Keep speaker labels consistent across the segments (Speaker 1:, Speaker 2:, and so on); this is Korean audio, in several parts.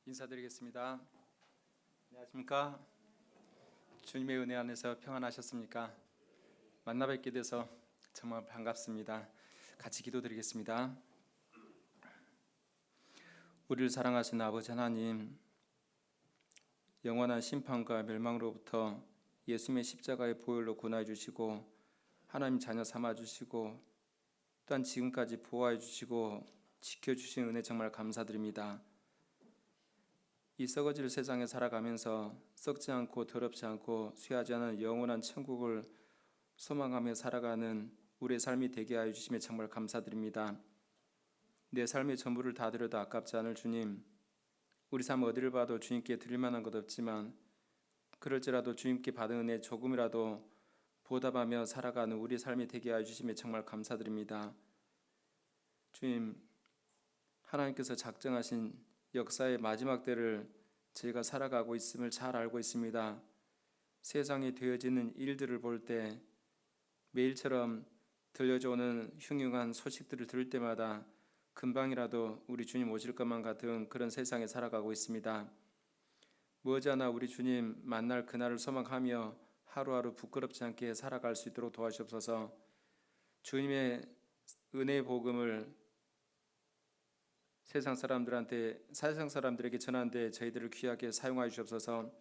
Speaker 1: 인사드리겠습니다. 안녕하십니까? 주님의 은혜 안에서 평안하셨습니까? 만나 뵙게 돼서 정말 반갑습니다. 같이 기도드리겠습니다. 우리를 사랑하신 아버지 하나님, 영원한 심판과 멸망으로부터 예수님의 십자가의 보혈로 구원해 주시고 하나님 자녀 삼아 주시고 또한 지금까지 보호해 주시고 지켜주신 은혜 정말 감사드립니다. 이 썩어질 세상에 살아가면서 썩지 않고 더럽지 않고 쇠하지 않은 영원한 천국을 소망하며 살아가는 우리의 삶이 되게 하여 주심에 정말 감사드립니다. 내 삶의 전부를 다 드려도 아깝지 않을 주님, 우리 삶 어디를 봐도 주님께 드릴 만한 것 없지만 그럴지라도 주님께 받은 은혜 조금이라도 보답하며 살아가는 우리 삶이 되게 하여 주심에 정말 감사드립니다. 주님, 하나님께서 작정하신 역사의 마지막 때를 저희가 살아가고 있음을 잘 알고 있습니다. 세상에 되어지는 일들을 볼 때 매일처럼 들려져 오는 흉흉한 소식들을 들을 때마다 금방이라도 우리 주님 오실 것만 같은 그런 세상에 살아가고 있습니다. 머지않아 우리 주님 만날 그날을 소망하며 하루하루 부끄럽지 않게 살아갈 수 있도록 도와주옵소서. 주님의 은혜의 복음을 세상 사람들에게 전하는데 저희들을 귀하게 사용하여 주옵소서.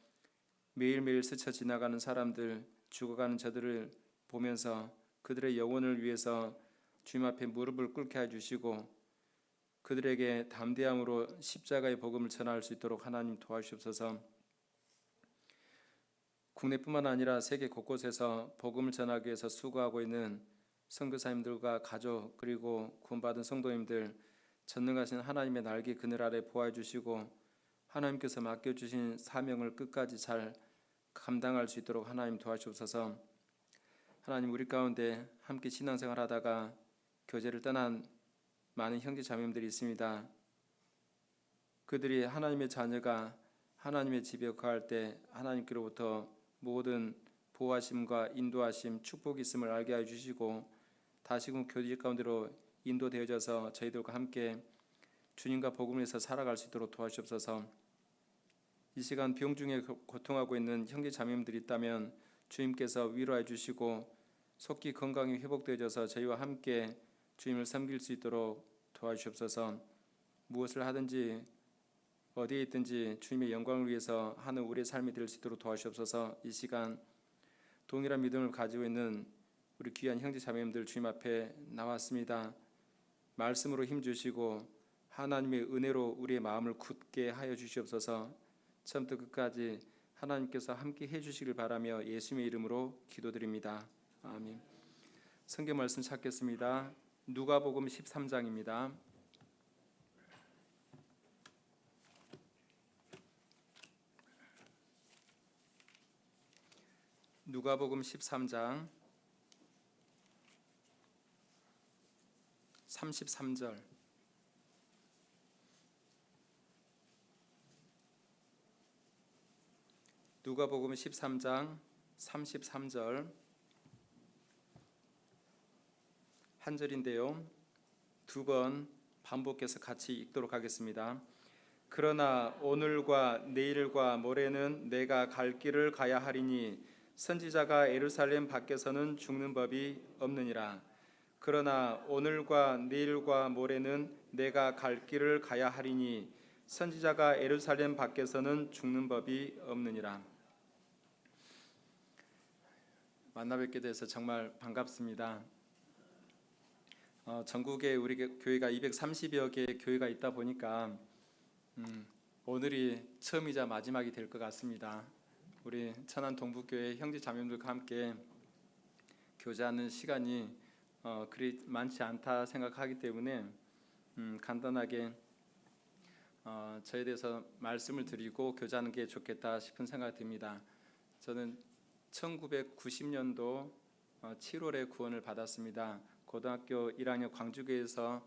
Speaker 1: 매일매일 스쳐 지나가는 사람들, 죽어가는 저들을 보면서 그들의 영혼을 위해서 주님 앞에 무릎을 꿇게 해주시고 그들에게 담대함으로 십자가의 복음을 전할 수 있도록 하나님 도와주옵소서. 국내뿐만 아니라 세계 곳곳에서 복음을 전하기 위해서 수고하고 있는 선교사님들과 가족 그리고 구원받은 성도님들 전능하신 하나님의 날개 그늘 아래 보호해 주시고 하나님께서 맡겨주신 사명을 끝까지 잘 감당할 수 있도록 하나님 도와주옵소서. 하나님, 우리 가운데 함께 신앙생활 하다가 교제를 떠난 많은 형제 자매님들이 있습니다. 그들이 하나님의 자녀가 하나님의 집에 거할 때 하나님께로부터 모든 보호하심과 인도하심, 축복이 있음을 알게 해주시고 다시금 교제 가운데로 인도되어져서 저희들과 함께 주님과 복음을 위해서 살아갈 수 있도록 도와주옵소서. 이 시간 병 중에 고통하고 있는 형제 자매님들이 있다면 주님께서 위로해 주시고 속히 건강이 회복되어져서 저희와 함께 주님을 섬길 수 있도록 도와주옵소서. 무엇을 하든지 어디에 있든지 주님의 영광을 위해서 하는 우리의 삶이 될 수 있도록 도와주옵소서. 이 시간 동일한 믿음을 가지고 있는 우리 귀한 형제 자매님들 주님 앞에 나왔습니다. 말씀으로 힘주시고 하나님의 은혜로 우리의 마음을 굳게 하여 주시옵소서. 처음부터 끝까지 하나님께서 함께 해주시길 바라며 예수님의 이름으로 기도드립니다. 아멘. 성경 말씀 찾겠습니다. 누가복음 13장입니다. 누가복음 13장 33절. 누가복음 13장 33절 한 절인데요. 두 번 반복해서 같이 읽도록 하겠습니다. 그러나 오늘과 내일과 모레는 내가 갈 길을 가야 하리니 선지자가 예루살렘 밖에서는 죽는 법이 없느니라. 그러나 오늘과 내일과 모레는 내가 갈 길을 가야 하리니 선지자가 예루살렘 밖에서는 죽는 법이 없느니라. 만나 뵙게 돼서 정말 반갑습니다. 전국에 우리 교회가 230여 개의 교회가 있다 보니까 오늘이 처음이자 마지막이 될 것 같습니다. 우리 천안 동북교회 형제 자매들과 함께 교제하는 시간이 그리 많지 않다 생각하기 때문에 간단하게 저에 대해서 말씀을 드리고 교제하는 게 좋겠다 싶은 생각이 듭니다. 저는 1990년도 7월에 구원을 받았습니다. 고등학교 1학년 광주교회에서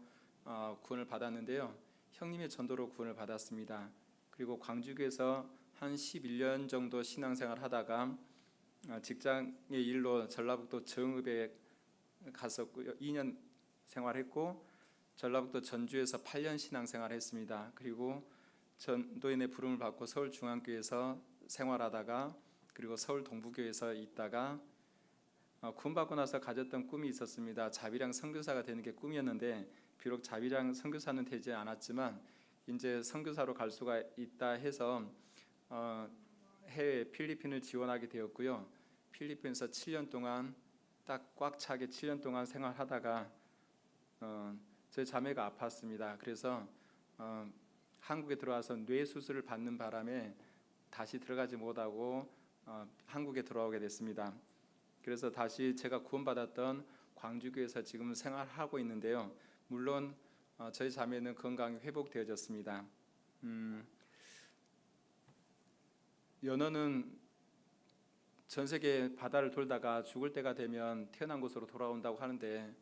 Speaker 1: 구원을 받았는데요. 형님의 전도로 구원을 받았습니다. 그리고 광주교회에서 한 11년 정도 신앙생활 하다가 직장의 일로 전라북도 정읍에 갔었고요. 2년 생활했고 전라북도 전주에서 8년 신앙생활 했습니다. 그리고 전도인의 부름을 받고 서울중앙교회에서 생활하다가 그리고 서울 동부교회에서 있다가 구원받고 나서 가졌던 꿈이 있었습니다. 자비랑 선교사가 되는 게 꿈이었는데 비록 자비랑 선교사는 되지 않았지만 이제 선교사로 갈 수가 있다 해서 해외 필리핀을 지원하게 되었고요. 필리핀에서 7년 동안 딱 꽉 차게 7년 동안 생활하다가 저희 자매가 아팠습니다. 그래서 한국에 들어와서 뇌 수술을 받는 바람에 다시 들어가지 못하고 한국에 돌아오게 됐습니다. 그래서 다시 제가 구원받았던 광주교회에서 지금 생활하고 있는데요. 물론 저희 자매는 건강이 회복되어졌습니다. 연어는 전 세계 바다를 돌다가 죽을 때가 되면 태어난 곳으로 돌아온다고 하는데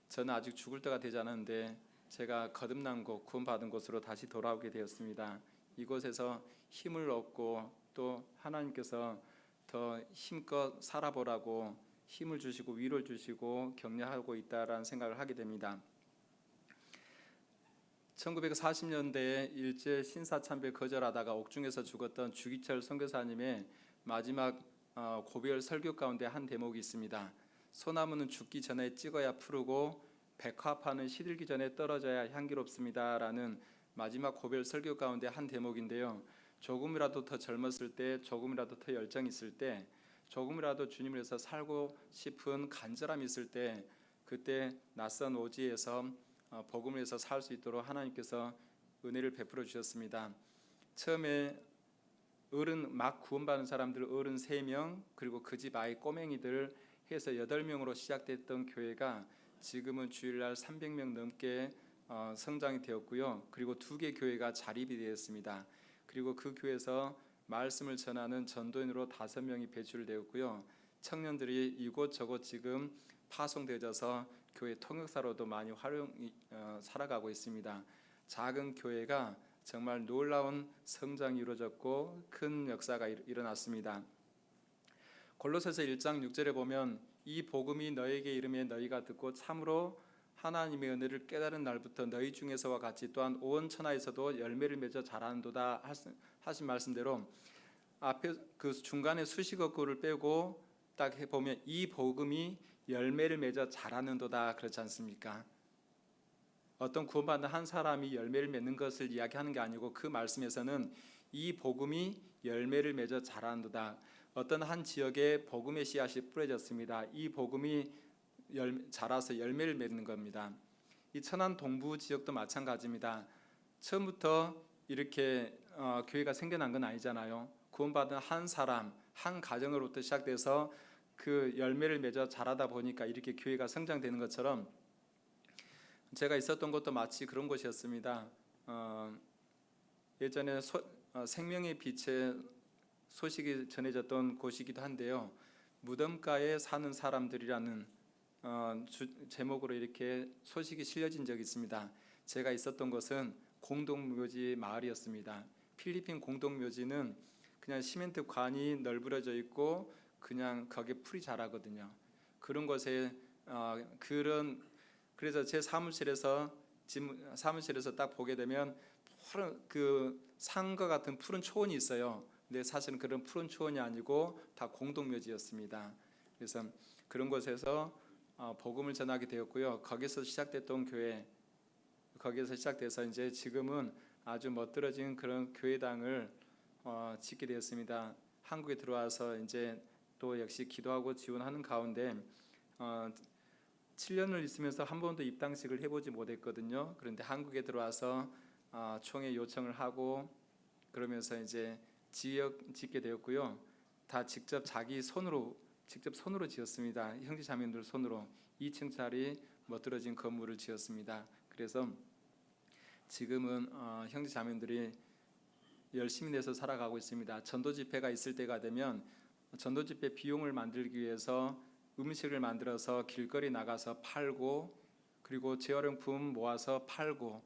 Speaker 1: 저는 아직 죽을 때가 되지 않았는데 제가 거듭난 곳, 구원받은 곳으로 다시 돌아오게 되었습니다. 이곳에서 힘을 얻고 또 하나님께서 더 힘껏 살아보라고 힘을 주시고 위로를 주시고 격려하고 있다라는 생각을 하게 됩니다. 1940년대에 일제 신사참배 거절하다가 옥중에서 죽었던 주기철 선교사님의 마지막 고별 설교 가운데 한 대목이 있습니다. 소나무는 죽기 전에 찍어야 푸르고 백화파는 시들기 전에 떨어져야 향기롭습니다 라는 마지막 고별 설교 가운데 한 대목인데요. 조금이라도 더 젊었을 때, 조금이라도 더 열정이 있을 때, 조금이라도 주님을 위해서 살고 싶은 간절함이 있을 때, 그때 낯선 오지에서 복음을 위해서 살 수 있도록 하나님께서 은혜를 베풀어 주셨습니다. 처음에 어른 막 구원받은 사람들 어른 3명 그리고 그 집 아이 꼬맹이들 해서 8명으로 시작됐던 교회가 지금은 주일날 300명 넘게 성장이 되었고요. 그리고 2개 교회가 자립이 되었습니다. 그리고 그 교회에서 말씀을 전하는 전도인으로 5명이 배출되었고요. 청년들이 이곳저곳 지금 파송되어져서 교회 통역사로도 많이 살아가고 있습니다. 작은 교회가 정말 놀라운 성장이 이루어졌고 큰 역사가 일어났습니다. 골로새서 1장 6절에 보면 이 복음이 너에게 이르매 너희가 듣고 참으로 하나님의 은혜를 깨달은 날부터 너희 중에서와 같이 또한 온 천하에서도 열매를 맺어 자라는도다 하신 말씀대로 앞에 그 중간에 수식어구를 빼고 딱 해보면 이 복음이 열매를 맺어 자라는도다 그렇지 않습니까? 어떤 구원받는 한 사람이 열매를 맺는 것을 이야기하는 게 아니고 그 말씀에서는 이 복음이 열매를 맺어 자라는도다. 어떤 한 지역에 복음의 씨앗이 뿌려졌습니다. 이 복음이 자라서 열매를 맺는 겁니다. 이 천안 동부 지역도 마찬가지입니다. 처음부터 이렇게 교회가 생겨난 건 아니잖아요. 구원받은 한 사람, 한 가정으로부터 시작돼서 그 열매를 맺어 자라다 보니까 이렇게 교회가 성장되는 것처럼 제가 있었던 곳도 마치 그런 곳이었습니다. 예전에 생명의 빛의 소식이 전해졌던 곳이기도 한데요. 무덤가에 사는 사람들이라는 제목으로 이렇게 소식이 실려진 적이 있습니다. 제가 있었던 곳은 공동묘지 마을이었습니다. 필리핀 공동묘지는 그냥 시멘트 관이 널브러져 있고 그냥 거기에 풀이 자라거든요. 그런 곳에 그래서 제 사무실에서 딱 보게 되면 푸른 그 산과 같은 푸른 초원이 있어요. 근데 사실은 그런 푸른 초원이 아니고 다 공동묘지였습니다. 그래서 그런 곳에서 복음을 전하게 되었고요. 거기서 시작됐던 교회, 거기에서 시작돼서 이제 지금은 아주 멋들어진 그런 교회당을 짓게 되었습니다. 한국에 들어와서 이제 또 역시 기도하고 지원하는 가운데 7년을 있으면서 한 번도 입당식을 해보지 못했거든요. 그런데 한국에 들어와서 총회 요청을 하고 그러면서 이제 짓게 되었고요. 다 직접 자기 손으로 지었습니다. 형제 자매들 손으로 2층짜리 멋들어진 건물을 지었습니다. 그래서 지금은 형제 자매들이 열심히 내서 살아가고 있습니다. 전도 집회가 있을 때가 되면 전도 집회 비용을 만들기 위해서 음식을 만들어서 길거리 나가서 팔고 그리고 재활용품 모아서 팔고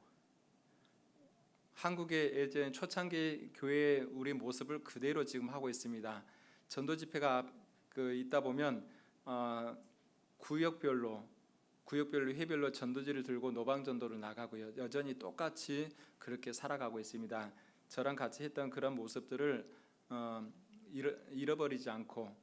Speaker 1: 한국의 예전 초창기 교회의 우리 모습을 그대로 지금 하고 있습니다. 전도 집회가 있다 보면 구역별로 회별로 전도지를 들고 노방 전도를 나가고요. 여전히 똑같이 그렇게 살아가고 있습니다. 저랑 같이 했던 그런 모습들을 잃어버리지 않고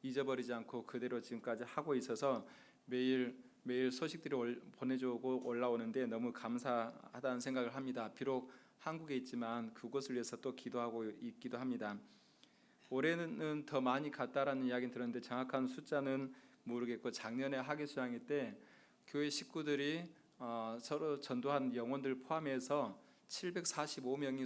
Speaker 1: 잊어버리지 않고 그대로 지금까지 하고 있어서 매일 소식들이 보내주고 올라오는데 너무 감사하다는 생각을 합니다. 비록 한국에 있지만 그곳을 위해서 또 기도하고 있기도 합니다. 올해는 더 많이 갔다라는 이야기는 들었는데 정확한 숫자는 모르겠고, 작년에 학예 수양회 때 교회 식구들이 서로 전도한 영혼들 포함해서 745명이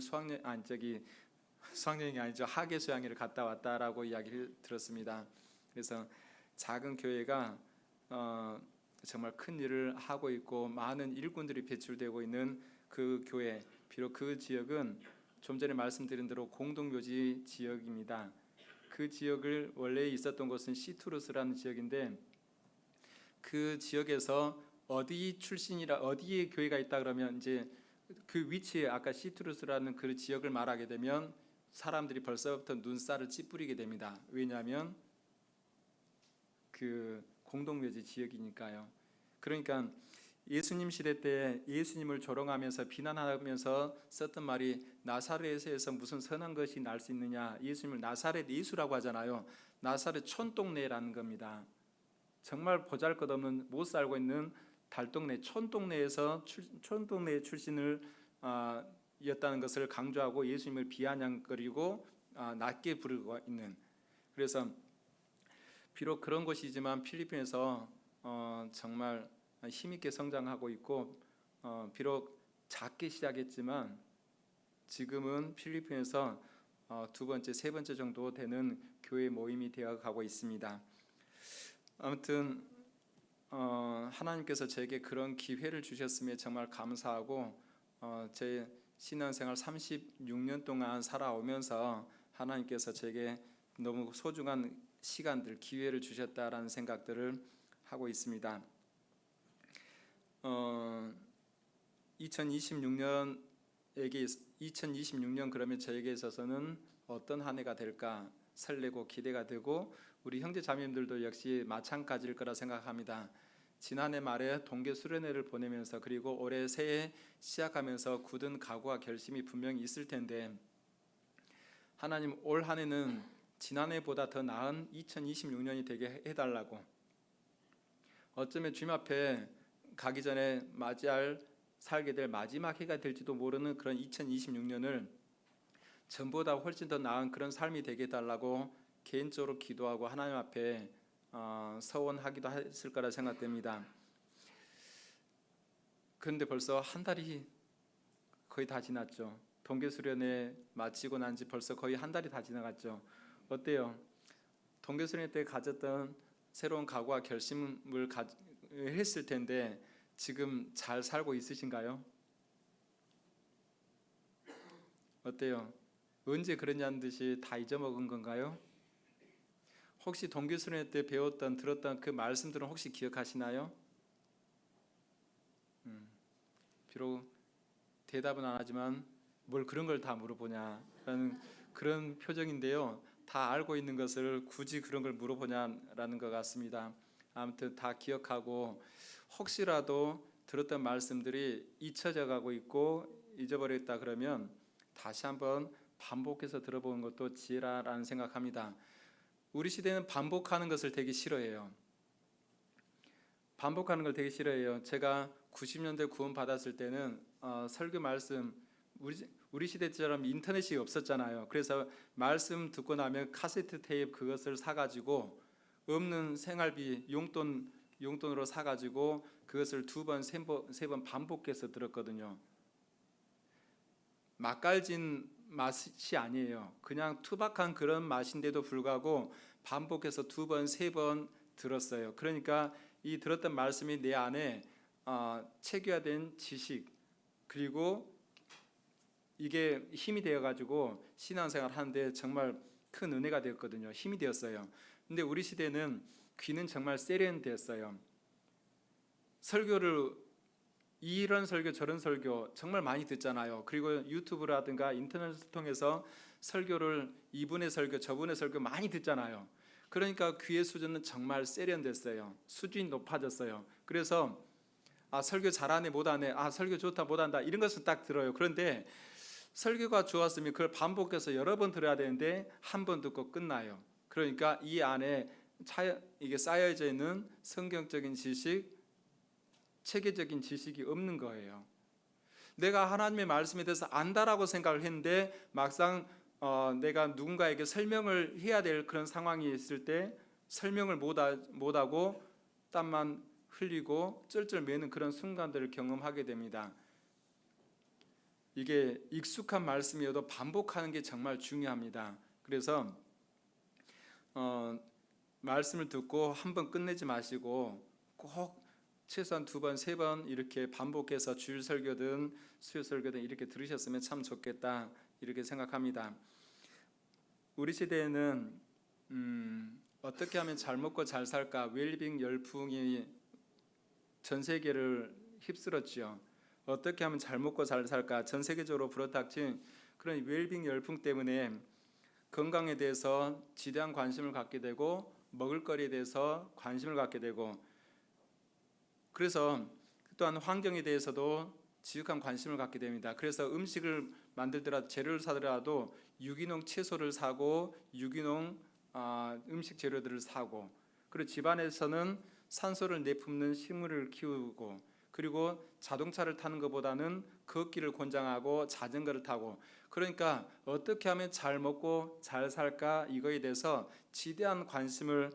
Speaker 1: 수학여행이 아니죠, 학예 수양회를 갔다 왔다라고 이야기를 들었습니다. 그래서 작은 교회가 정말 큰 일을 하고 있고 많은 일꾼들이 배출되고 있는 그 교회, 비록 그 지역은 좀 전에 말씀드린 대로 공동묘지 지역입니다. 그 지역을 원래 있었던 곳은 시투르스라는 지역인데, 그 지역에서 어디에 교회가 있다 그러면 이제 그 위치에 아까 시투르스라는 그 지역을 말하게 되면 사람들이 벌써부터 눈살을 찌푸리게 됩니다. 왜냐하면 그 공동묘지 지역이니까요. 그러니까 예수님 시대 때 예수님을 조롱하면서 비난하면서 썼던 말이 나사렛에서 무슨 선한 것이 날 수 있느냐, 예수님을 나사렛 예수라고 하잖아요. 나사렛 촌동네라는 겁니다. 정말 보잘것없는 못 살고 있는 달동네, 촌동네에서 촌동네 출신을 였다는 것을 강조하고 예수님을 비아냥거리고 낮게 부르고 있는, 그래서 비록 그런 곳이지만 필리핀에서 정말 힘있게 성장하고 있고, 비록 작게 시작했지만 지금은 필리핀에서 두 번째, 세 번째 정도 되는 교회 모임이 되어 가고 있습니다. 아무튼 하나님께서 제게 그런 기회를 주셨음에 정말 감사하고, 제 신앙생활 36년 동안 살아오면서 하나님께서 제게 너무 소중한 시간들, 기회를 주셨다라는 생각들을 하고 있습니다. 2026년 그러면 저에게 있어서는 어떤 한 해가 될까 설레고 기대가 되고, 우리 형제 자매님들도 역시 마찬가지일 거라 생각합니다. 지난해 말에 동계 수련회를 보내면서 그리고 올해 새해 시작하면서 굳은 각오와 결심이 분명히 있을 텐데, 하나님 올 한 해는 지난해보다 더 나은 2026년이 되게 해달라고, 어쩌면 주님 앞에 가기 전에 살게 될 마지막 해가 될지도 모르는 그런 2026년을 전보다 훨씬 더 나은 그런 삶이 되게 해달라고 개인적으로 기도하고 하나님 앞에 서원하기도 했을 거라 생각됩니다. 그런데 벌써 한 달이 거의 다 지났죠. 동계수련회 마치고 난 지 벌써 거의 한 달이 다 지나갔죠. 어때요? 동계수련회 때 가졌던 새로운 각오와 결심을 했을 텐데 지금 잘 살고 있으신가요? 어때요? 언제 그랬냐는 듯이 다 잊어먹은 건가요? 혹시 동계수련회 때 들었던 그 말씀들은 혹시 기억하시나요? 비록 대답은 안 하지만 뭘 그런 걸 다 물어보냐라는 그런 표정인데요. 다 알고 있는 것을 굳이 그런 걸 물어보냐라는 것 같습니다. 아무튼 다 기억하고, 혹시라도 들었던 말씀들이 잊혀져 가고 있고 잊어버렸다 그러면 다시 한번 반복해서 들어보는 것도 지혜라는 생각합니다. 우리 시대는 반복하는 것을 되게 싫어해요. 반복하는 걸 되게 싫어해요. 제가 90년대 구원 받았을 때는 설교 말씀, 우리 시대처럼 인터넷이 없었잖아요. 그래서 말씀 듣고 나면 카세트 테이프 그것을 사가지고 없는 생활비 용돈으로 사가지고 그것을 두 번, 세 번 반복해서 들었거든요. 맛깔진 맛이 아니에요. 그냥 투박한 그런 맛인데도 불구하고 반복해서 두 번, 세 번 들었어요. 그러니까 이 들었던 말씀이 내 안에 체계화된 지식, 그리고 이게 힘이 되어가지고 신앙생활 하는데 정말 큰 은혜가 되었거든요. 힘이 되었어요. 근데 우리 시대는 귀는 정말 세련되었어요. 설교를 이런 설교 저런 설교 정말 많이 듣잖아요. 그리고 유튜브라든가 인터넷을 통해서 설교를 이분의 설교 저분의 설교 많이 듣잖아요. 그러니까 귀의 수준은 정말 세련됐어요. 수준이 높아졌어요. 그래서 설교 잘하네 못하네, 설교 좋다 못한다 이런 것은 딱 들어요. 그런데 설교가 좋았으면 그걸 반복해서 여러 번 들어야 되는데 한 번 듣고 끝나요. 그러니까 이 안에 이게 쌓여져 있는 성경적인 지식, 체계적인 지식이 없는 거예요. 내가 하나님의 말씀에 대해서 안다라고 생각을 했는데 막상 내가 누군가에게 설명을 해야 될 그런 상황이 있을 때 설명을 못하고 땀만 흘리고 쩔쩔 매는 그런 순간들을 경험하게 됩니다. 이게 익숙한 말씀이어도 반복하는 게 정말 중요합니다. 그래서 말씀을 듣고 한 번 끝내지 마시고 꼭 최소한 2번, 3번 이렇게 반복해서 주일 설교든 수요 설교든 이렇게 들으셨으면 참 좋겠다 이렇게 생각합니다. 우리 시대에는 어떻게 하면 잘 먹고 잘 살까 웰빙 열풍이 전 세계를 휩쓸었지요. 어떻게 하면 잘 먹고 잘 살까 전 세계적으로 불어닥친 그런 웰빙 열풍 때문에 건강에 대해서 지대한 관심을 갖게 되고 먹을거리에 대해서 관심을 갖게 되고 그래서 또한 환경에 대해서도 지극한 관심을 갖게 됩니다. 그래서 음식을 만들더라도 재료를 사더라도 유기농 채소를 사고 유기농 음식 재료들을 사고 그리고 집안에서는 산소를 내뿜는 식물을 키우고 그리고 자동차를 타는 것보다는 걷기를 권장하고 자전거를 타고 그러니까 어떻게 하면 잘 먹고 잘 살까 이거에 대해서 지대한 관심을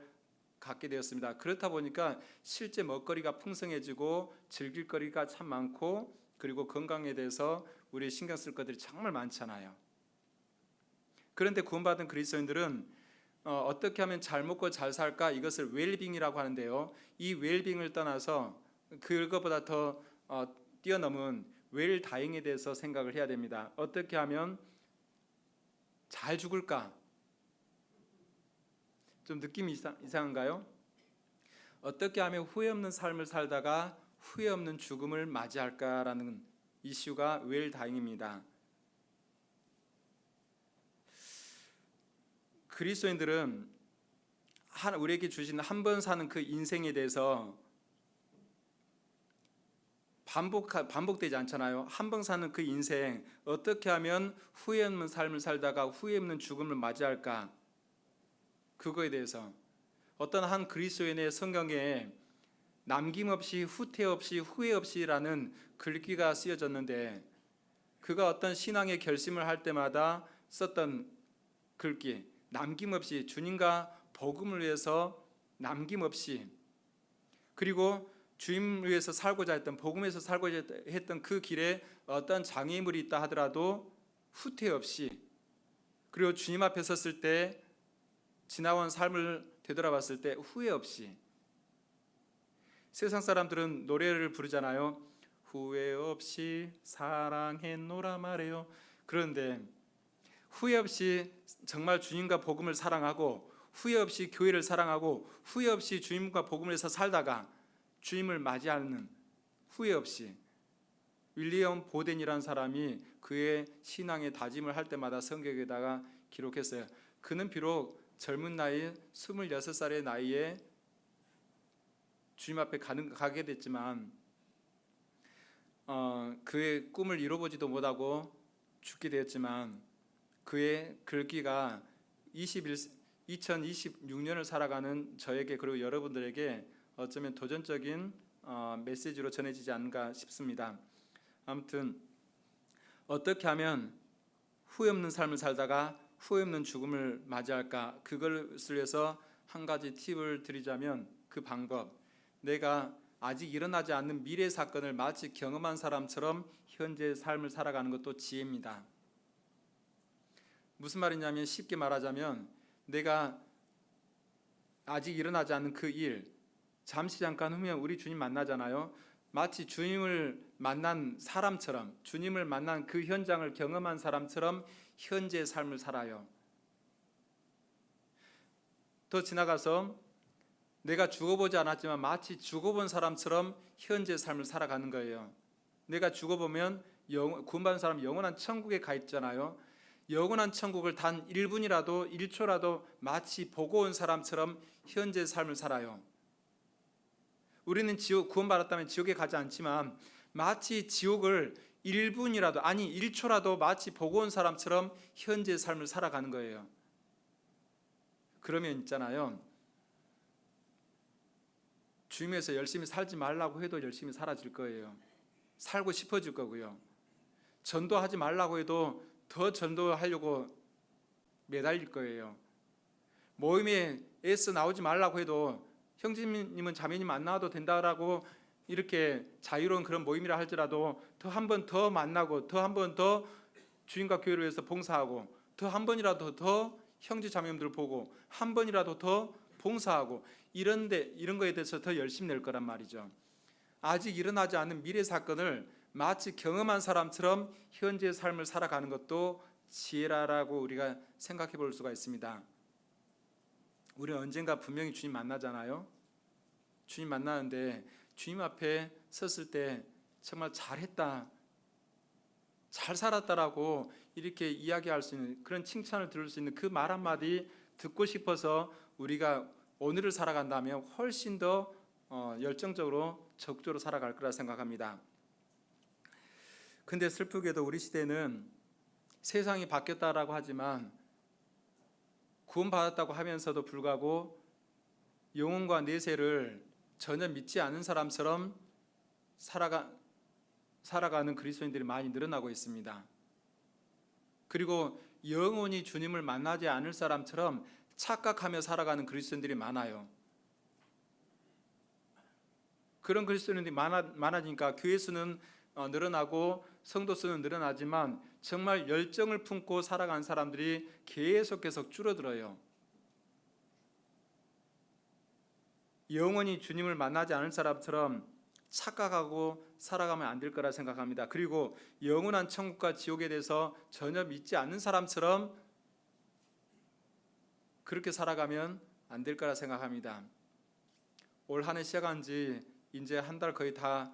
Speaker 1: 갖게 되었습니다. 그렇다 보니까 실제 먹거리가 풍성해지고 즐길 거리가 참 많고 그리고 건강에 대해서 우리 신경 쓸 것들이 정말 많잖아요. 그런데 구원받은 그리스도인들은 어떻게 하면 잘 먹고 잘 살까 이것을 웰빙이라고 하는데요. 이 웰빙을 떠나서 그것보다 더 뛰어넘은 웰다잉에 대해서 생각을 해야 됩니다. 어떻게 하면 잘 죽을까? 좀 느낌이 이상한가요? 어떻게 하면 후회 없는 삶을 살다가 후회 없는 죽음을 맞이할까라는 이슈가 웰다잉입니다. 그리스도인들은 우리에게 주신 한 번 사는 그 인생에 대해서 반복되지 않잖아요. 한 번 사는 그 인생 어떻게 하면 후회 없는 삶을 살다가 후회 없는 죽음을 맞이할까? 그거에 대해서 어떤 한 그리스도인의 성경에 남김없이 후퇴 없이 후회 없이라는 글귀가 쓰여졌는데 그가 어떤 신앙의 결심을 할 때마다 썼던 글귀 남김없이 주님과 복음을 위해서 남김없이 그리고 주님을 위해서 살고자 했던 복음에서 살고자 했던 그 길에 어떤 장애물이 있다 하더라도 후퇴 없이 그리고 주님 앞에 섰을 때 지나온 삶을 되돌아봤을 때 후회 없이 세상 사람들은 노래를 부르잖아요. 후회 없이 사랑했노라 말해요. 그런데 후회 없이 정말 주님과 복음을 사랑하고 후회 없이 교회를 사랑하고 후회 없이 주님과 복음을 해서 살다가 주님을 맞이하는 후회 없이 윌리엄 보덴이라는 사람이 그의 신앙의 다짐을 할 때마다 성경에다가 기록했어요. 그는 비록 젊은 나이 26살의 나이에 주님 앞에 가게 됐지만 그의 꿈을 이뤄보지도 못하고 죽게 되었지만 그의 글귀가 2026년을 살아가는 저에게 그리고 여러분들에게 어쩌면 도전적인 메시지로 전해지지 않을까 싶습니다. 아무튼 어떻게 하면 후회 없는 삶을 살다가 후회 없는 죽음을 맞이할까 그것을 위해서 한 가지 팁을 드리자면 그 방법 내가 아직 일어나지 않는 미래 사건을 마치 경험한 사람처럼 현재의 삶을 살아가는 것도 지혜입니다. 무슨 말이냐면 쉽게 말하자면 내가 아직 일어나지 않는 그 일 잠시 잠깐 후면 우리 주님 만나잖아요. 마치 주님을 만난 사람처럼 주님을 만난 그 현장을 경험한 사람처럼 현재의 삶을 살아요. 더 지나가서 내가 죽어보지 않았지만 마치 죽어본 사람처럼 현재의 삶을 살아가는 거예요. 내가 죽어보면 구원받은 사람 영원한 천국에 가 있잖아요. 영원한 천국을 단 1분이라도 1초라도 마치 보고 온 사람처럼 현재의 삶을 살아요. 우리는 구원받았다면 지옥에 가지 않지만 마치 지옥을 1분이라도 아니 1초라도 마치 보고 온 사람처럼 현재의 삶을 살아가는 거예요. 그러면 있잖아요, 주님에서 열심히 살지 말라고 해도 열심히 살아질 거예요. 살고 싶어질 거고요. 전도하지 말라고 해도 더 전도하려고 매달릴 거예요. 모임에 애써 나오지 말라고 해도 형제님은 자매님 안 나와도 된다라고 이렇게 자유로운 그런 모임이라 할지라도 더 한 번 더 만나고 더 한 번 더 주님과 교회를 위해서 봉사하고 더 한 번이라도 더 형제 자매님들을 보고 한 번이라도 더 봉사하고 이런 거에 대해서 더 열심히 낼 거란 말이죠. 아직 일어나지 않은 미래 사건을 마치 경험한 사람처럼 현재의 삶을 살아가는 것도 지혜라고 우리가 생각해 볼 수가 있습니다. 우리는 언젠가 분명히 주님 만나잖아요. 주님 만나는데 주님 앞에 섰을 때 정말 잘했다, 잘 살았다라고 이렇게 이야기할 수 있는, 그런 칭찬을 들을 수 있는 그 말 한마디 듣고 싶어서 우리가 오늘을 살아간다면 훨씬 더 열정적으로 적극적으로 살아갈 거라 생각합니다. 근데 슬프게도 우리 시대는 세상이 바뀌었다라고 하지만 구원받았다고 하면서도 불구하고 영혼과 내세를 전혀 믿지 않은 사람처럼 살아가는 그리스도인들이 많이 늘어나고 있습니다. 그리고 영원히 주님을 만나지 않을 사람처럼 착각하며 살아가는 그리스도인들이 많아요. 그런 그리스도인들이 많아지니까 교회 수는 늘어나고 성도 수는 늘어나지만 정말 열정을 품고 살아가는 사람들이 계속 줄어들어요. 영원히 주님을 만나지 않을 사람처럼 착각하고 살아가면 안 될 거라 생각합니다. 그리고 영원한 천국과 지옥에 대해서 전혀 믿지 않는 사람처럼 그렇게 살아가면 안 될 거라 생각합니다. 올 한 해 시작한 지 이제 한 달 거의 다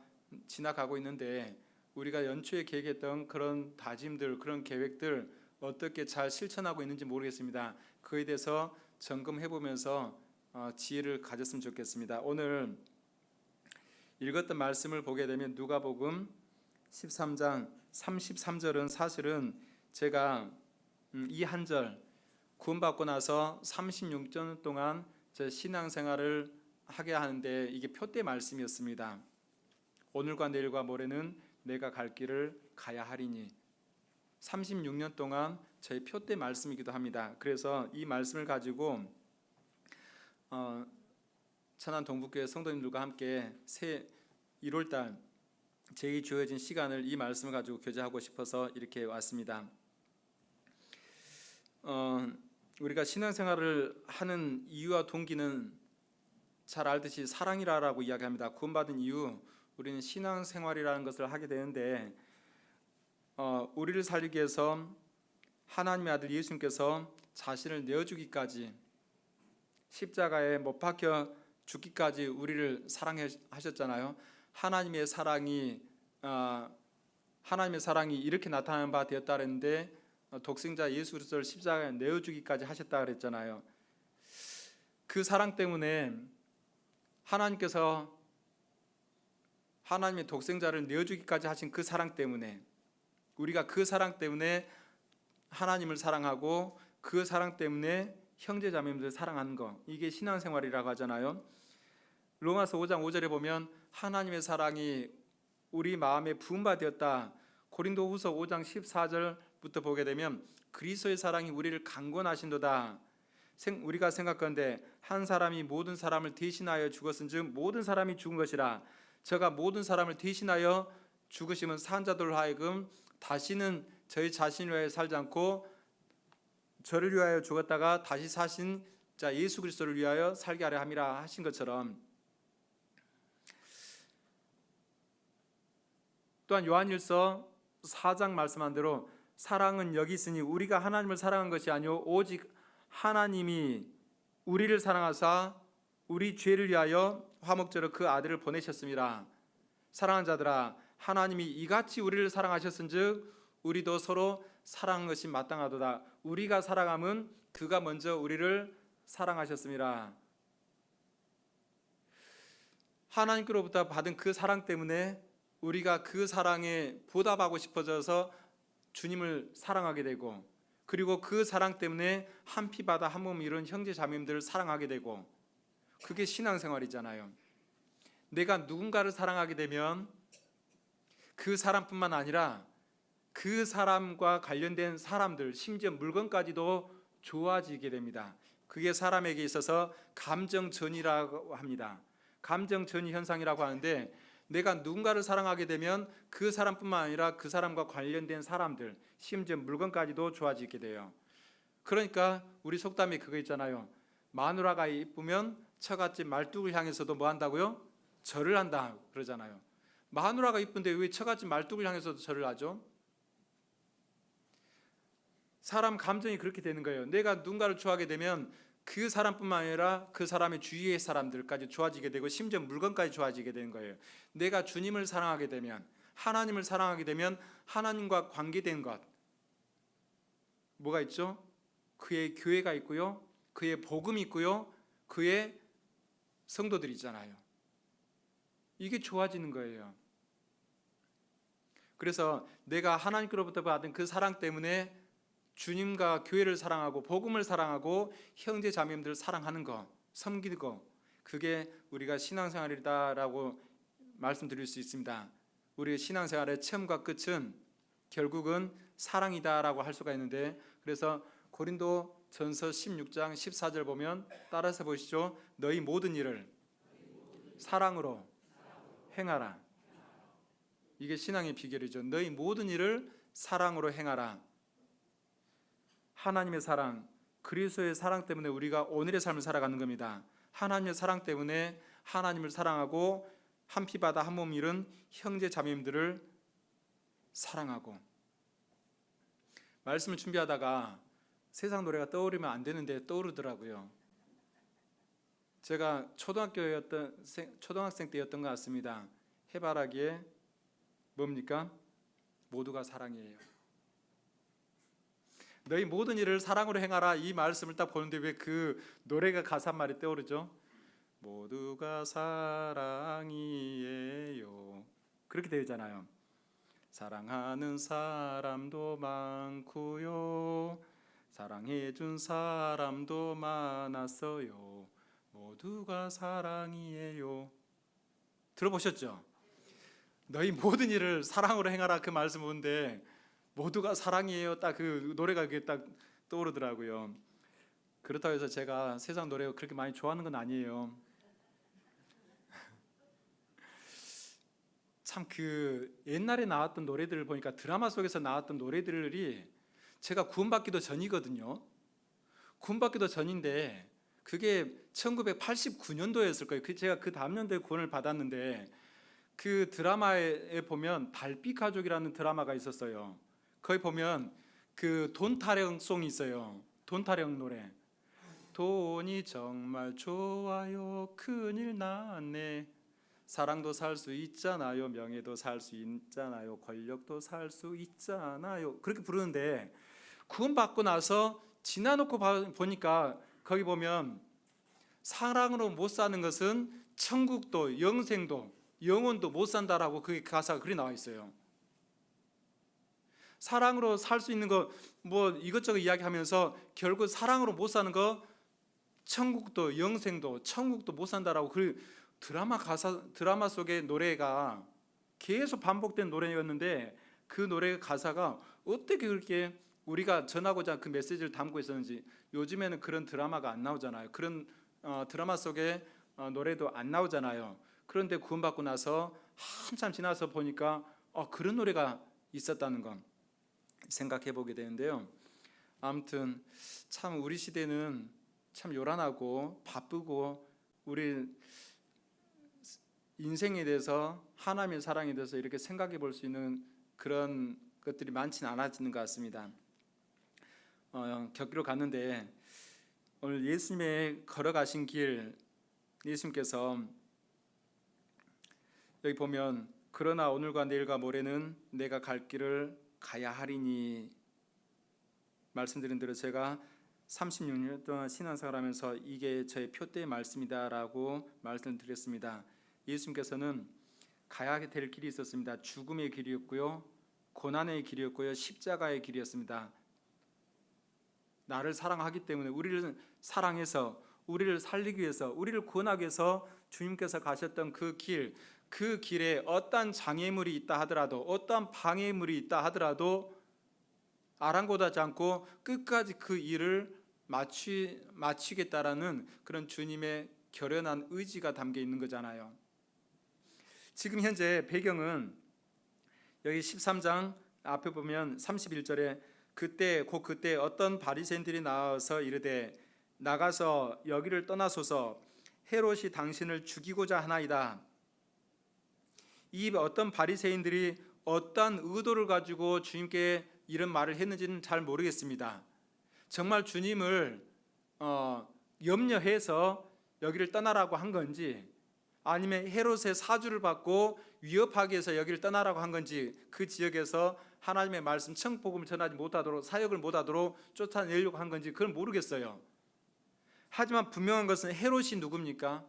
Speaker 1: 지나가고 있는데 우리가 연초에 계획했던 그런 다짐들, 그런 계획들 어떻게 잘 실천하고 있는지 모르겠습니다. 그에 대해서 점검해 보면서 지혜를 가졌으면 좋겠습니다. 오늘 읽었던 말씀을 보게 되면 누가복음 13장 33절은 사실은 제가 이 한 절 구원받고 나서 36년 동안 제 신앙생활을 하게 하는데 이게 표대 말씀이었습니다. 오늘과 내일과 모레는 내가 갈 길을 가야 하리니 36년 동안 저희 표대 말씀이기도 합니다. 그래서 이 말씀을 가지고 천안 동북교회 성도님들과 함께 1월달 제이 주어진 시간을 이 말씀을 가지고 교제하고 싶어서 이렇게 왔습니다. 우리가 신앙생활을 하는 이유와 동기는 잘 알듯이 사랑이라고 이야기합니다. 구원받은 이유 우리는 신앙생활이라는 것을 하게 되는데 우리를 살리기 위해서 하나님의 아들 예수님께서 자신을 내어주기까지 십자가에 못 박혀 죽기까지 우리를 사랑하셨잖아요. 하나님의 사랑이 이렇게 나타나는 바 되었다 그랬는데 독생자 예수 그리스도를 십자가에 내어주기까지 하셨다 그랬잖아요. 그 사랑 때문에 하나님께서 하나님의 독생자를 내어주기까지 하신 그 사랑 때문에 우리가 그 사랑 때문에 하나님을 사랑하고 그 사랑 때문에 형제자매님들을 사랑하는 거, 이게 신앙생활이라고 하잖아요. 로마서 5장 5절에 보면 하나님의 사랑이 우리 마음에 부음받았다. 고린도후서 5장 14절부터 보게 되면 그리스도의 사랑이 우리를 강권하신도다. 우리가 생각하는데 한 사람이 모든 사람을 대신하여 죽었은즉 모든 사람이 죽은 것이라. 저가 모든 사람을 대신하여 죽으시면 산 자들로 하여금 다시는 저희 자신을 위하여 살지 않고 저를 위하여 죽었다가 다시 사신 자 예수 그리스도를 위하여 살게 하려 함이라 하신 것처럼, 또한 요한일서 4장 말씀한 대로 사랑은 여기 있으니 우리가 하나님을 사랑한 것이 아니요 오직 하나님이 우리를 사랑하사 우리 죄를 위하여 화목제로 그 아들을 보내셨습니다. 사랑하는 자들아, 하나님이 이같이 우리를 사랑하셨은즉 우리도 서로 사랑한 것이 마땅하도다. 우리가 사랑함은 그가 먼저 우리를 사랑하셨습니다. 하나님께로부터 받은 그 사랑 때문에 우리가 그 사랑에 보답하고 싶어져서 주님을 사랑하게 되고, 그리고 그 사랑 때문에 한 피 바다 한 몸 이룬 형제 자매님들을 사랑하게 되고, 그게 신앙생활이잖아요. 내가 누군가를 사랑하게 되면 그 사람뿐만 아니라 그 사람과 관련된 사람들, 심지어 물건까지도 좋아지게 됩니다. 그게 사람에게 있어서 감정전이라고 합니다. 감정전이 현상이라고 하는데, 내가 누군가를 사랑하게 되면 그 사람뿐만 아니라 그 사람과 관련된 사람들, 심지어 물건까지도 좋아지게 돼요. 그러니까 우리 속담에 그거 있잖아요. 마누라가 이쁘면 처갓집 말뚝을 향해서도 뭐 한다고요? 절을 한다 그러잖아요. 마누라가 이쁜데 왜 처갓집 말뚝을 향해서도 절을 하죠? 사람 감정이 그렇게 되는 거예요. 내가 누군가를 좋아하게 되면 그 사람뿐만 아니라 그 사람의 주위의 사람들까지 좋아지게 되고, 심지어 물건까지 좋아지게 되는 거예요. 내가 주님을 사랑하게 되면, 하나님을 사랑하게 되면 하나님과 관계된 것 뭐가 있죠? 그의 교회가 있고요, 그의 복음이 있고요, 그의 성도들이 있잖아요. 이게 좋아지는 거예요. 그래서 내가 하나님께로부터 받은 그 사랑 때문에 주님과 교회를 사랑하고 복음을 사랑하고 형제 자매님들을 사랑하는 거, 섬기는 거, 그게 우리가 신앙생활이다라고 말씀드릴 수 있습니다. 우리의 신앙생활의 처음과 끝은 결국은 사랑이다라고 할 수가 있는데, 그래서 고린도 전서 16장 14절 보면 따라서 보시죠. 너희 모든 일을 사랑으로 행하라. 이게 신앙의 비결이죠. 너희 모든 일을 사랑으로 행하라. 하나님의 사랑, 그리스도의 사랑 때문에 우리가 오늘의 삶을 살아가는 겁니다. 하나님의 사랑 때문에 하나님을 사랑하고 한 피 바다 한 몸 이룬 형제 자매님들을 사랑하고. 말씀을 준비하다가 세상 노래가 떠오르면 안 되는데 떠오르더라고요. 제가 초등학생 때였던 것 같습니다. 해바라기에 뭡니까? 모두가 사랑이에요. 너희 모든 일을 사랑으로 행하라, 이 말씀을 딱 보는데 왜 그 노래가 가사 말이 떠오르죠? 모두가 사랑이에요. 그렇게 되잖아요. 사랑하는 사람도 많고요, 사랑해준 사람도 많았어요. 모두가 사랑이에요. 들어보셨죠? 너희 모든 일을 사랑으로 행하라, 그 말씀 보는데 모두가 사랑이에요, 딱 그 노래가 그게 딱 떠오르더라고요. 그렇다고 해서 제가 세상 노래 그렇게 많이 좋아하는 건 아니에요. 참 그 옛날에 나왔던 노래들을 보니까, 드라마 속에서 나왔던 노래들이 제가 구원받기도 전이거든요. 구원받기도 전인데 그게 1989년도였을 거예요. 제가 그 다음 년도에 구원을 받았는데, 그 드라마에 보면 달빛 가족이라는 드라마가 있었어요. 거기 보면 그 돈 타령송이 있어요. 돈 타령 노래. 돈이 정말 좋아요, 큰일 났네, 사랑도 살 수 있잖아요, 명예도 살 수 있잖아요, 권력도 살 수 있잖아요. 그렇게 부르는데, 구원받고 나서 지나놓고 보니까 거기 보면 사랑으로 못 사는 것은 천국도 영생도 영혼도 못 산다라고 그 가사가 그리 나와 있어요. 사랑으로 살 수 있는 거 뭐 이것저것 이야기하면서 결국 사랑으로 못 사는 거 천국도 영생도 천국도 못 산다라고 그 드라마 속의 노래가 계속 반복된 노래였는데, 그 노래 가사가 어떻게 그렇게 우리가 전하고자 그 메시지를 담고 있었는지. 요즘에는 그런 드라마가 안 나오잖아요. 그런 드라마 속의 노래도 안 나오잖아요. 그런데 구원받고 나서 한참 지나서 보니까 그런 노래가 있었다는 건 생각해 보게 되는데요. 아무튼 참 우리 시대는 참 요란하고 바쁘고, 우리 인생에 대해서, 하나님의 사랑에 대해서 이렇게 생각해 볼 수 있는 그런 것들이 많지는 않아지는 것 같습니다. 격리로 갔는데 오늘 예수님의 걸어가신 길, 예수님께서 여기 보면 그러나 오늘과 내일과 모레는 내가 갈 길을 가야 하리니, 말씀드린 대로 제가 36년 동안 신앙생활하면서 이게 저의 표대의 말씀이다라고 말씀드렸습니다. 예수님께서는 가야 될 길이 있었습니다. 죽음의 길이었고요, 고난의 길이었고요, 십자가의 길이었습니다. 나를 사랑하기 때문에 우리를 사랑해서 우리를 살리기 위해서 우리를 구원하기 위해서 주님께서 가셨던 그 길에 어떠한 장애물이 있다 하더라도 어떠한 방해물이 있다 하더라도 아랑곳하지 않고 끝까지 그 일을 마치겠다라는 그런 주님의 결연한 의지가 담겨 있는 거잖아요. 지금 현재 배경은 여기 13장 앞에 보면 31절에 그때 어떤 바리새인들이 나와서 이르되 나가서 여기를 떠나소서 헤롯이 당신을 죽이고자 하나이다. 이 어떤 바리새인들이 어떠한 의도를 가지고 주님께 이런 말을 했는지는 잘 모르겠습니다. 정말 주님을 염려해서 여기를 떠나라고 한 건지, 아니면 헤롯의 사주를 받고 위협하기 위해서 여기를 떠나라고 한 건지, 그 지역에서 하나님의 말씀 청복음을 전하지 못하도록, 사역을 못하도록 쫓아내려고 한 건지 그건 모르겠어요. 하지만 분명한 것은 헤롯이 누굽니까?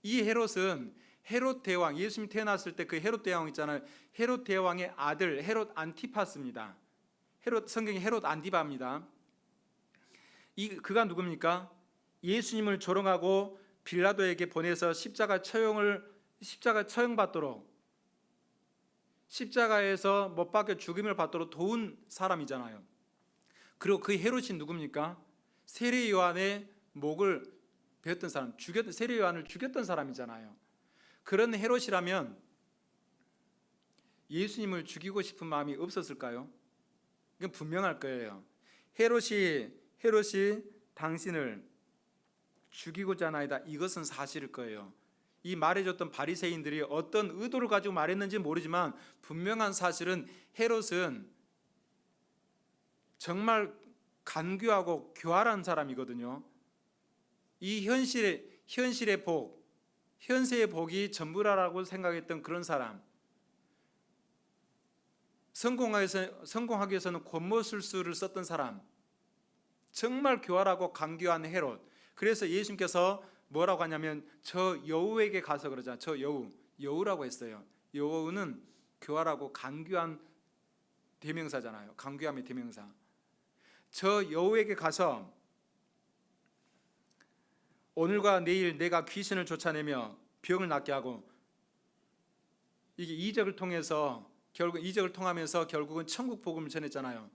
Speaker 1: 이 헤롯은 헤롯 대왕, 예수님이 태어났을 때 그 헤롯 대왕 있잖아요. 헤롯 대왕의 아들 헤롯 안티파스입니다. 성경이 헤롯 안티파입니다. 그가 누굽니까? 예수님을 조롱하고 빌라도에게 보내서 십자가 처형받도록, 십자가에서 못 박혀 죽임을 받도록 도운 사람이잖아요. 그리고 그 헤롯이 누굽니까? 세례 요한의 목을 베었던 사람, 세례 요한을 죽였던 사람이잖아요. 그런 헤롯이라면 예수님을 죽이고 싶은 마음이 없었을까요? 이건 분명할 거예요. 헤롯이 당신을 죽이고자 하나이다, 이것은 사실일 거예요. 이 말해줬던 바리새인들이 어떤 의도를 가지고 말했는지 모르지만 분명한 사실은 헤롯은 정말 간교하고 교활한 사람이거든요. 이 현세의 복이 전부라고 생각했던 그런 사람, 성공하기 위해서는 권모술수를 썼던 사람, 정말 교활하고 간교한 헤롯. 그래서 예수님께서 뭐라고 하냐면 저 여우에게 가서 그러잖아요. 저 여우라고 했어요. 여우는 교활하고 간교한 대명사잖아요. 간교함의 대명사. 저 여우에게 가서 오늘과 내일 내가 귀신을 쫓아내며 병을 낫게 하고, 이게 이적을 통하면서 결국은 천국 복음을 전했잖아요.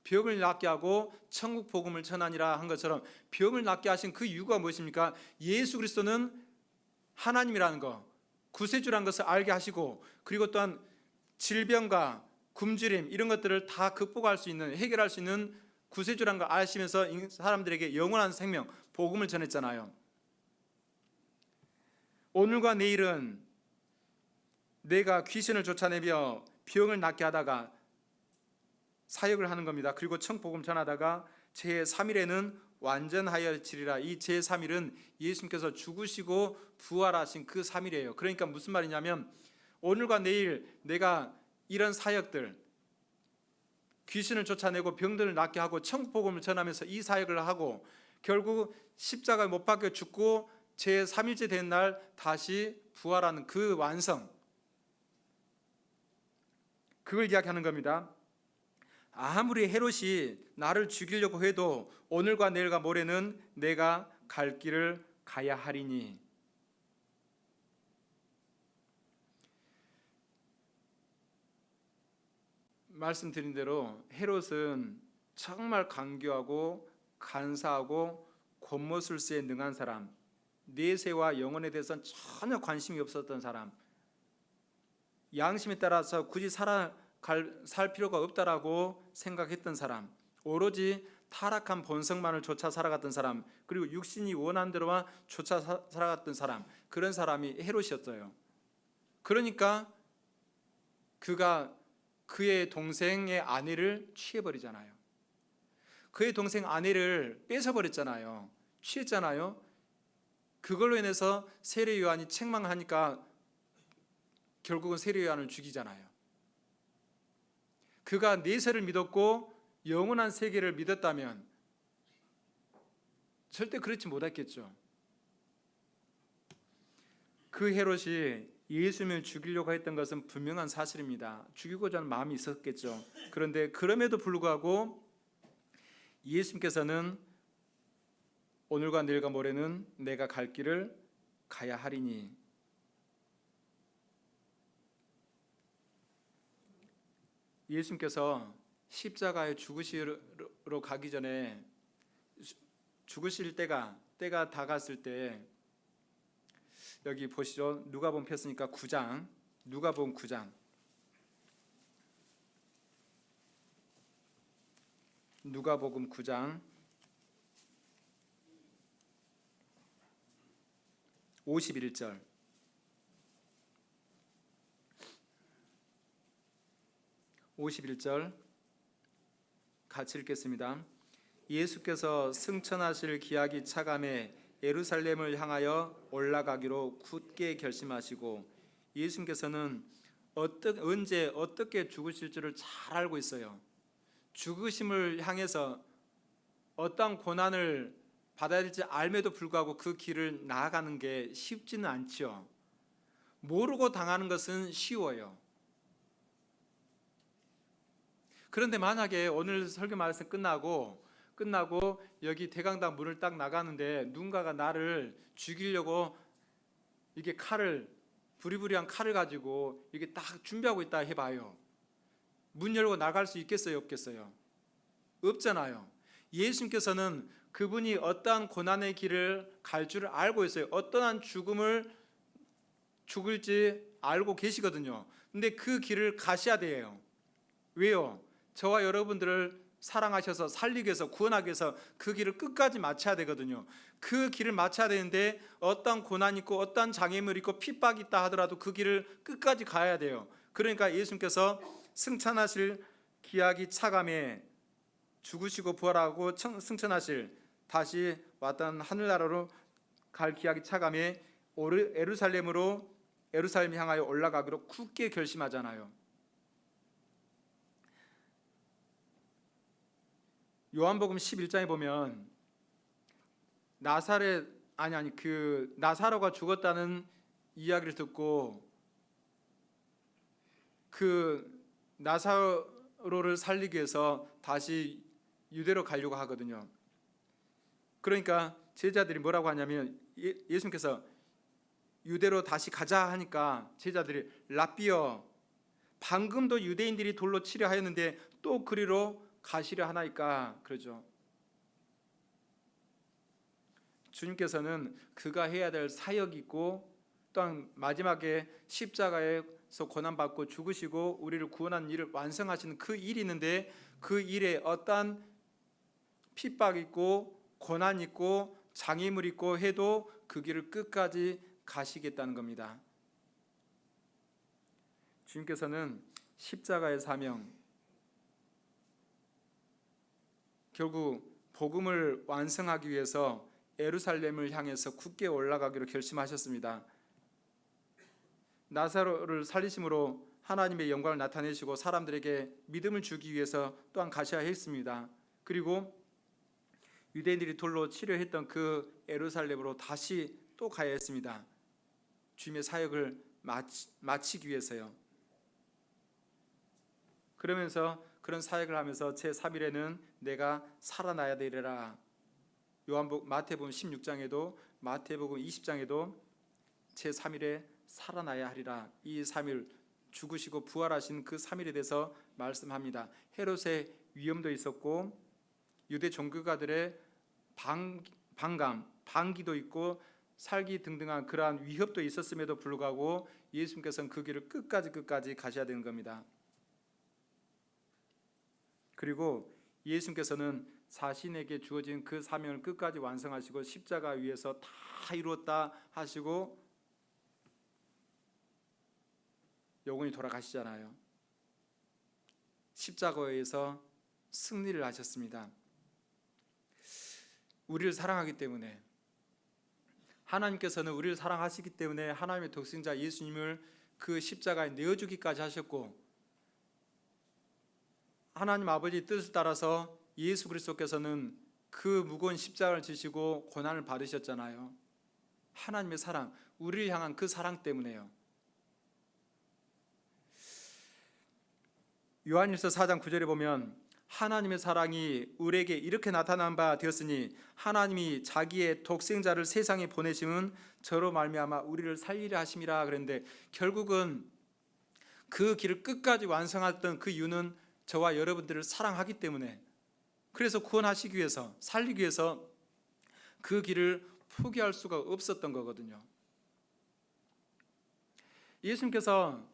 Speaker 1: 병을 낫게 하고 천국 복음을 전하니라 한 것처럼 병을 낫게 하신 그 이유가 무엇입니까? 예수 그리스도는 하나님이라는 것, 구세주라는 것을 알게 하시고, 그리고 또한 질병과 굶주림 이런 것들을 다 극복할 수 있는, 해결할 수 있는 구세주라는 걸 아시면서 사람들에게 영원한 생명, 복음을 전했잖아요. 오늘과 내일은 내가 귀신을 쫓아내며 병을 낫게 하다가 사역을 하는 겁니다. 그리고 청복음 전하다가 제3일에는 완전하여지리라. 이 제3일은 예수님께서 죽으시고 부활하신 그 3일이에요. 그러니까 무슨 말이냐면 오늘과 내일 내가 이런 사역들, 귀신을 쫓아내고 병들을 낫게 하고 청복음을 전하면서 이 사역을 하고 결국 십자가에 못 박혀 죽고 제3일째 된 날 다시 부활하는 그 완성, 그걸 이야기하는 겁니다. 아무리 헤롯이 나를 죽이려고 해도 오늘과 내일과 모레는 내가 갈 길을 가야 하리니. 말씀드린 대로 헤롯은 정말 간교하고 간사하고 권모술수에 능한 사람, 내세와 영혼에 대해서는 전혀 관심이 없었던 사람, 양심에 따라서 굳이 살 필요가 없다라고 생각했던 사람, 오로지 타락한 본성만을 쫓아 살아갔던 사람, 그리고 육신이 원한 대로만 쫓아 살아갔던 사람, 그런 사람이 헤롯이었어요. 그러니까 그가 그의 동생의 아내를 취해버리잖아요. 그의 동생 아내를 뺏어버렸잖아요. 취했잖아요. 그걸로 인해서 세례 요한이 책망하니까 결국은 세례 요한을 죽이잖아요. 그가 내세를 믿었고 영원한 세계를 믿었다면 절대 그렇지 못했겠죠. 그 헤롯이 예수님을 죽이려고 했던 것은 분명한 사실입니다. 죽이고자 하는 마음이 있었겠죠. 그런데 그럼에도 불구하고 예수님께서는 오늘과 내일과 모레는 내가 갈 길을 가야 하리니, 예수님께서 십자가에 죽으시러 가기 전에 죽으실 때가 다갔을 때, 여기 보시죠. 누가복음 폈으니까 9장, 누가복음 9장, 누가복음 9장 51절, 같이 읽겠습니다. 예수께서 승천하실 기약이 차감해 예루살렘을 향하여 올라가기로 굳게 결심하시고, 예수님께서는 언제 어떻게 죽으실 줄을 잘 알고 있어요. 죽으심을 향해서 어떠한 고난을 받아야 될지 알매도 불구하고 그 길을 나아가는 게 쉽지는 않죠. 모르고 당하는 것은 쉬워요. 그런데 만약에 오늘 설교 말씀 끝나고 여기 대강당 문을 딱 나가는데 누군가가 나를 죽이려고 이게 부리부리한 칼을 가지고 이게 딱 준비하고 있다 해봐요. 문 열고 나갈 수 있겠어요, 없겠어요? 없잖아요. 예수님께서는 그분이 어떠한 고난의 길을 갈 줄을 알고 있어요. 어떠한 죽을지 알고 계시거든요. 근데 그 길을 가셔야 돼요. 왜요? 저와 여러분들을 사랑하셔서 살리기 위해서, 구원하기 위해서 그 길을 끝까지 마쳐야 되거든요. 그 길을 마쳐야 되는데 어떠한 고난이 있고 어떠한 장애물이 있고 핍박이 있다 하더라도 그 길을 끝까지 가야 돼요. 그러니까 예수님께서 승천하실 기약이 차감해 죽으시고 부활하고 승천하실, 다시 왔던 하늘나라로 갈 기약이 차감해 예루살렘 향하여 올라가기로 굳게 결심하잖아요. 요한복음 11장에 보면 나사로가 죽었다는 이야기를 듣고 그 나사로를 살리기 위해서 다시 유대로 가려고 하거든요. 그러니까 제자들이 뭐라고 하냐면, 예수님께서 유대로 다시 가자 하니까 제자들이 랍비여, 방금도 유대인들이 돌로 치려 하였는데 또 그리로 가시려 하나이까 그러죠. 주님께서는 그가 해야 될 사역이 있고, 또한 마지막에 십자가에서 고난받고 죽으시고 우리를 구원하는 일을 완성하시는 그 일이 있는데, 그 일에 어떠한 핍박 있고 고난 있고 장애물 있고 해도 그 길을 끝까지 가시겠다는 겁니다. 주님께서는 십자가의 사명, 결국 복음을 완성하기 위해서 예루살렘을 향해서 굳게 올라가기로 결심하셨습니다. 나사로를 살리심으로 하나님의 영광을 나타내시고 사람들에게 믿음을 주기 위해서 또한 가셔야 했습니다. 그리고 유대인들이 돌로 치려 했던 그 예루살렘으로 다시 또 가야 했습니다. 주님의 사역을 마치기 위해서요. 그러면서 그런 사역을 하면서 제3일에는 내가 살아나야 되리라. 마태복음 16장에도 마태복음 20장에도 제3일에 살아나야 하리라. 이 3일 죽으시고 부활하신 그 3일에 대해서 말씀합니다. 헤롯의 위험도 있었고 유대 종교가들의 반기도 있고 살기 등등한 그러한 위협도 있었음에도 불구하고 예수님께서는 그 길을 끝까지 가셔야 되는 겁니다. 그리고 예수님께서는 자신에게 주어진 그 사명을 끝까지 완성하시고 십자가 위에서 다 이루었다 하시고 영원히 돌아가시잖아요. 십자가에서 승리를 하셨습니다. 우리를 사랑하기 때문에, 하나님께서는 우리를 사랑하시기 때문에 하나님의 독생자 예수님을 그 십자가에 내어주기까지 하셨고, 하나님 아버지 뜻을 따라서 예수 그리스도께서는 그 무거운 십자가를 지시고 고난을 받으셨잖아요. 하나님의 사랑, 우리를 향한 그 사랑 때문에요. 요한일서 4장 9절에 보면 하나님의 사랑이 우리에게 이렇게 나타난 바 되었으니 하나님이 자기의 독생자를 세상에 보내심은 저로 말미암아 우리를 살리려 하심이라 그랬는데, 결국은 그 길을 끝까지 완성했던 그 이유는 저와 여러분들을 사랑하기 때문에, 그래서 구원하시기 위해서, 살리기 위해서 그 길을 포기할 수가 없었던 거거든요. 예수님께서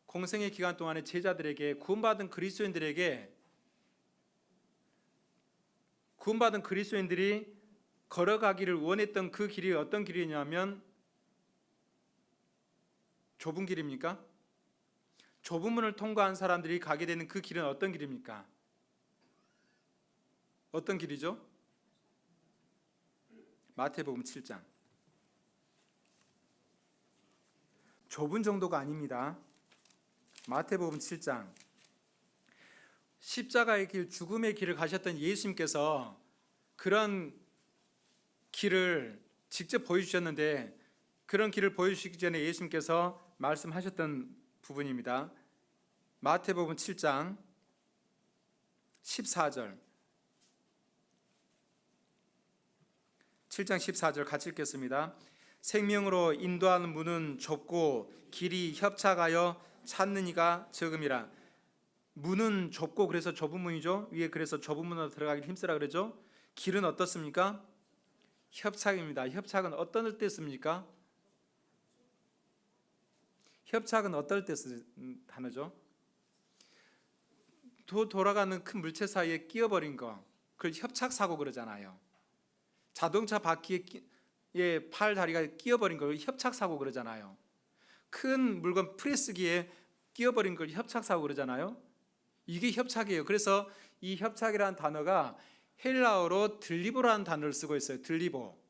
Speaker 1: 공생의 기간 동안에 제자들에게, 구원받은 그리스도인들이 걸어가기를 원했던 그 길이 어떤 길이냐면 좁은 길입니까? 좁은 문을 통과한 사람들이 가게 되는 그 길은 어떤 길입니까? 어떤 길이죠? 마태복음 7장. 좁은 정도가 아닙니다. 마태복음 7장. 십자가의 길, 죽음의 길을 가셨던 예수님께서 그런 길을 직접 보여주셨는데, 그런 길을 보여주시기 전에 예수님께서 말씀하셨던 부분입니다. 마태복음 7장 14절. 7장 14절 같이 읽겠습니다. 생명으로 인도하는 문은 좁고 길이 협착하여 찾는 이가 적음이라. 문은 좁고, 그래서 좁은 문이죠. 위에 그래서 좁은 문으로 들어가기 힘쓰라 그러죠. 길은 어떻습니까? 협착입니다. 협착은 어떤 때 씁니까? 협착은 어떨 때 쓰는 단어죠? 돌아가는 큰 물체 사이에 끼어버린 거, 그걸 협착사고 그러잖아요. 자동차 바퀴에 팔 다리가 끼어버린 걸 협착사고 그러잖아요. 큰 물건 프레스기에 끼어버린 걸 협착사고 그러잖아요. 이게 협착이에요. 그래서 이 협착이라는 단어가 헬라어로 들리보라는 단어를 쓰고 있어요. 들리보.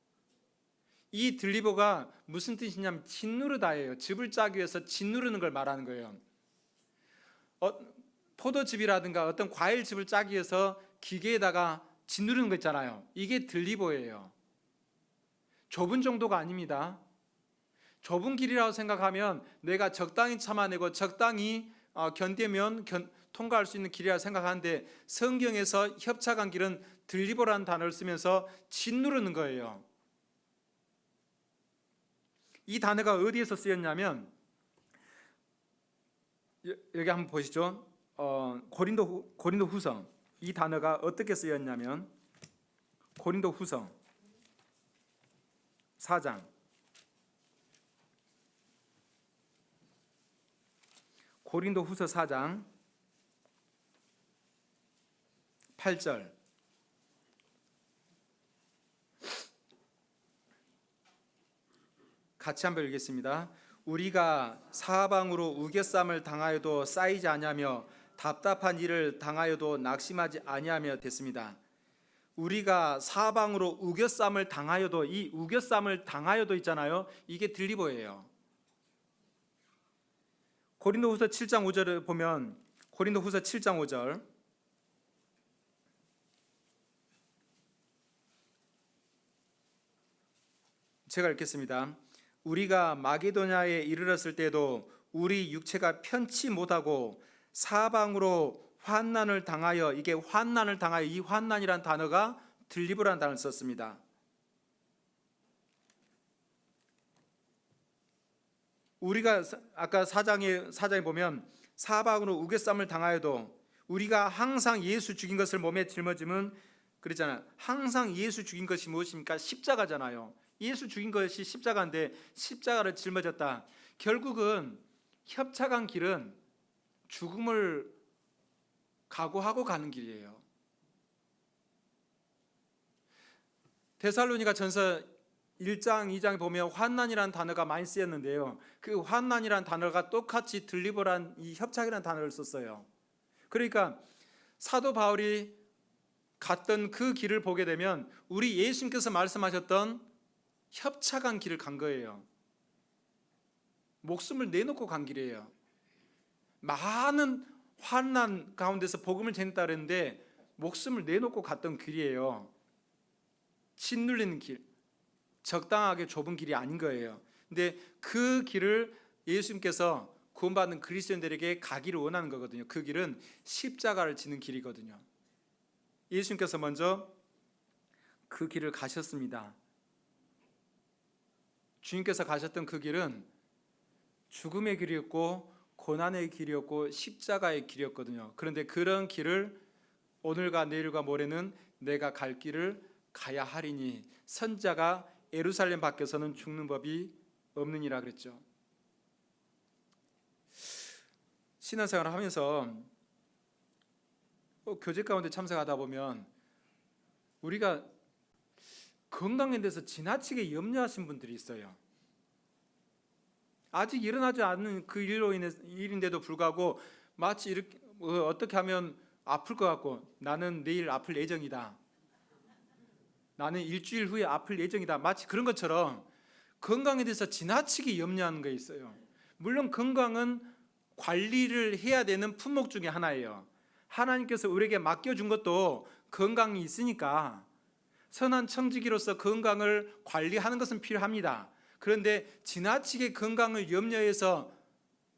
Speaker 1: 이 들리보가 무슨 뜻이냐면 짓누르다예요. 즙을 짜기 위해서 짓누르는 걸 말하는 거예요. 포도즙이라든가 어떤 과일즙을 짜기 위해서 기계에다가 짓누르는 거 있잖아요. 이게 들리보예요. 좁은 정도가 아닙니다. 좁은 길이라고 생각하면 내가 적당히 참아내고 적당히 견디면 통과할 수 있는 길이라고 생각하는데, 성경에서 협착한 길은 들리보라는 단어를 쓰면서 짓누르는 거예요. 이 단어가 어디에서 쓰였냐면, 여기 한번 보시죠. 고린도 후서. 이 단어가 어떻게 쓰였냐면 고린도 후서 4장. 고린도 후서 4장 8절. 같이 한번 읽겠습니다. 우리가 사방으로 우겨쌈을 당하여도 쌓이지 아니하며 답답한 일을 당하여도 낙심하지 아니하며 됐습니다. 우리가 사방으로 우겨쌈을 당하여도, 이 우겨쌈을 당하여도 있잖아요. 이게 들리보예요. 고린도후서 7장 5절을 보면, 고린도후서 7장 5절 제가 읽겠습니다. 우리가 마게도냐에 이르렀을 때도 우리 육체가 편치 못하고 사방으로 환난을 당하여, 이게 환난을 당하여, 이 환난이란 단어가 들리보라는 단어를 썼습니다. 우리가 아까 4장에 보면 사방으로 우겨쌈을 당하여도, 우리가 항상 예수 죽인 것을 몸에 짊어지면, 그랬잖아요. 항상 예수 죽인 것이 무엇입니까? 십자가잖아요. 예수 죽인 것이 십자가인데 십자가를 짊어졌다. 결국은 협착한 길은 죽음을 각오하고 가는 길이에요. 데살로니가 전서 1장, 2장에 보면 환난이라는 단어가 많이 쓰였는데요. 그 환난이라는 단어가 똑같이 들리보란, 이 협착이라는 단어를 썼어요. 그러니까 사도 바울이 갔던 그 길을 보게 되면 우리 예수님께서 말씀하셨던 협착한 길을 간 거예요. 목숨을 내놓고 간 길이에요. 많은 환난 가운데서 복음을 전했다 그랬는데 목숨을 내놓고 갔던 길이에요. 짓눌리는 길. 적당하게 좁은 길이 아닌 거예요. 근데 그 길을 예수님께서 구원받는 그리스도인들에게 가기를 원하는 거거든요. 그 길은 십자가를 지는 길이거든요. 예수님께서 먼저 그 길을 가셨습니다. 주님께서 가셨던 그 길은 죽음의 길이었고 고난의 길이었고 십자가의 길이었거든요. 그런데 그런 길을 오늘과 내일과 모레는 내가 갈 길을 가야 하리니 선자가 예루살렘 밖에서는 죽는 법이 없느니라 그랬죠. 신앙생활을 하면서 교제 가운데 참석하다 보면 우리가 건강에 대해서 지나치게 염려하신 분들이 있어요. 아직 일어나지 않는 그 일인데도 불구하고 마치 이렇게 어떻게 하면 아플 것 같고, 나는 내일 아플 예정이다, 나는 일주일 후에 아플 예정이다, 마치 그런 것처럼 건강에 대해서 지나치게 염려하는 게 있어요. 물론 건강은 관리를 해야 되는 품목 중에 하나예요. 하나님께서 우리에게 맡겨준 것도 건강이 있으니까 선한 청지기로서 건강을 관리하는 것은 필요합니다. 그런데 지나치게 건강을 염려해서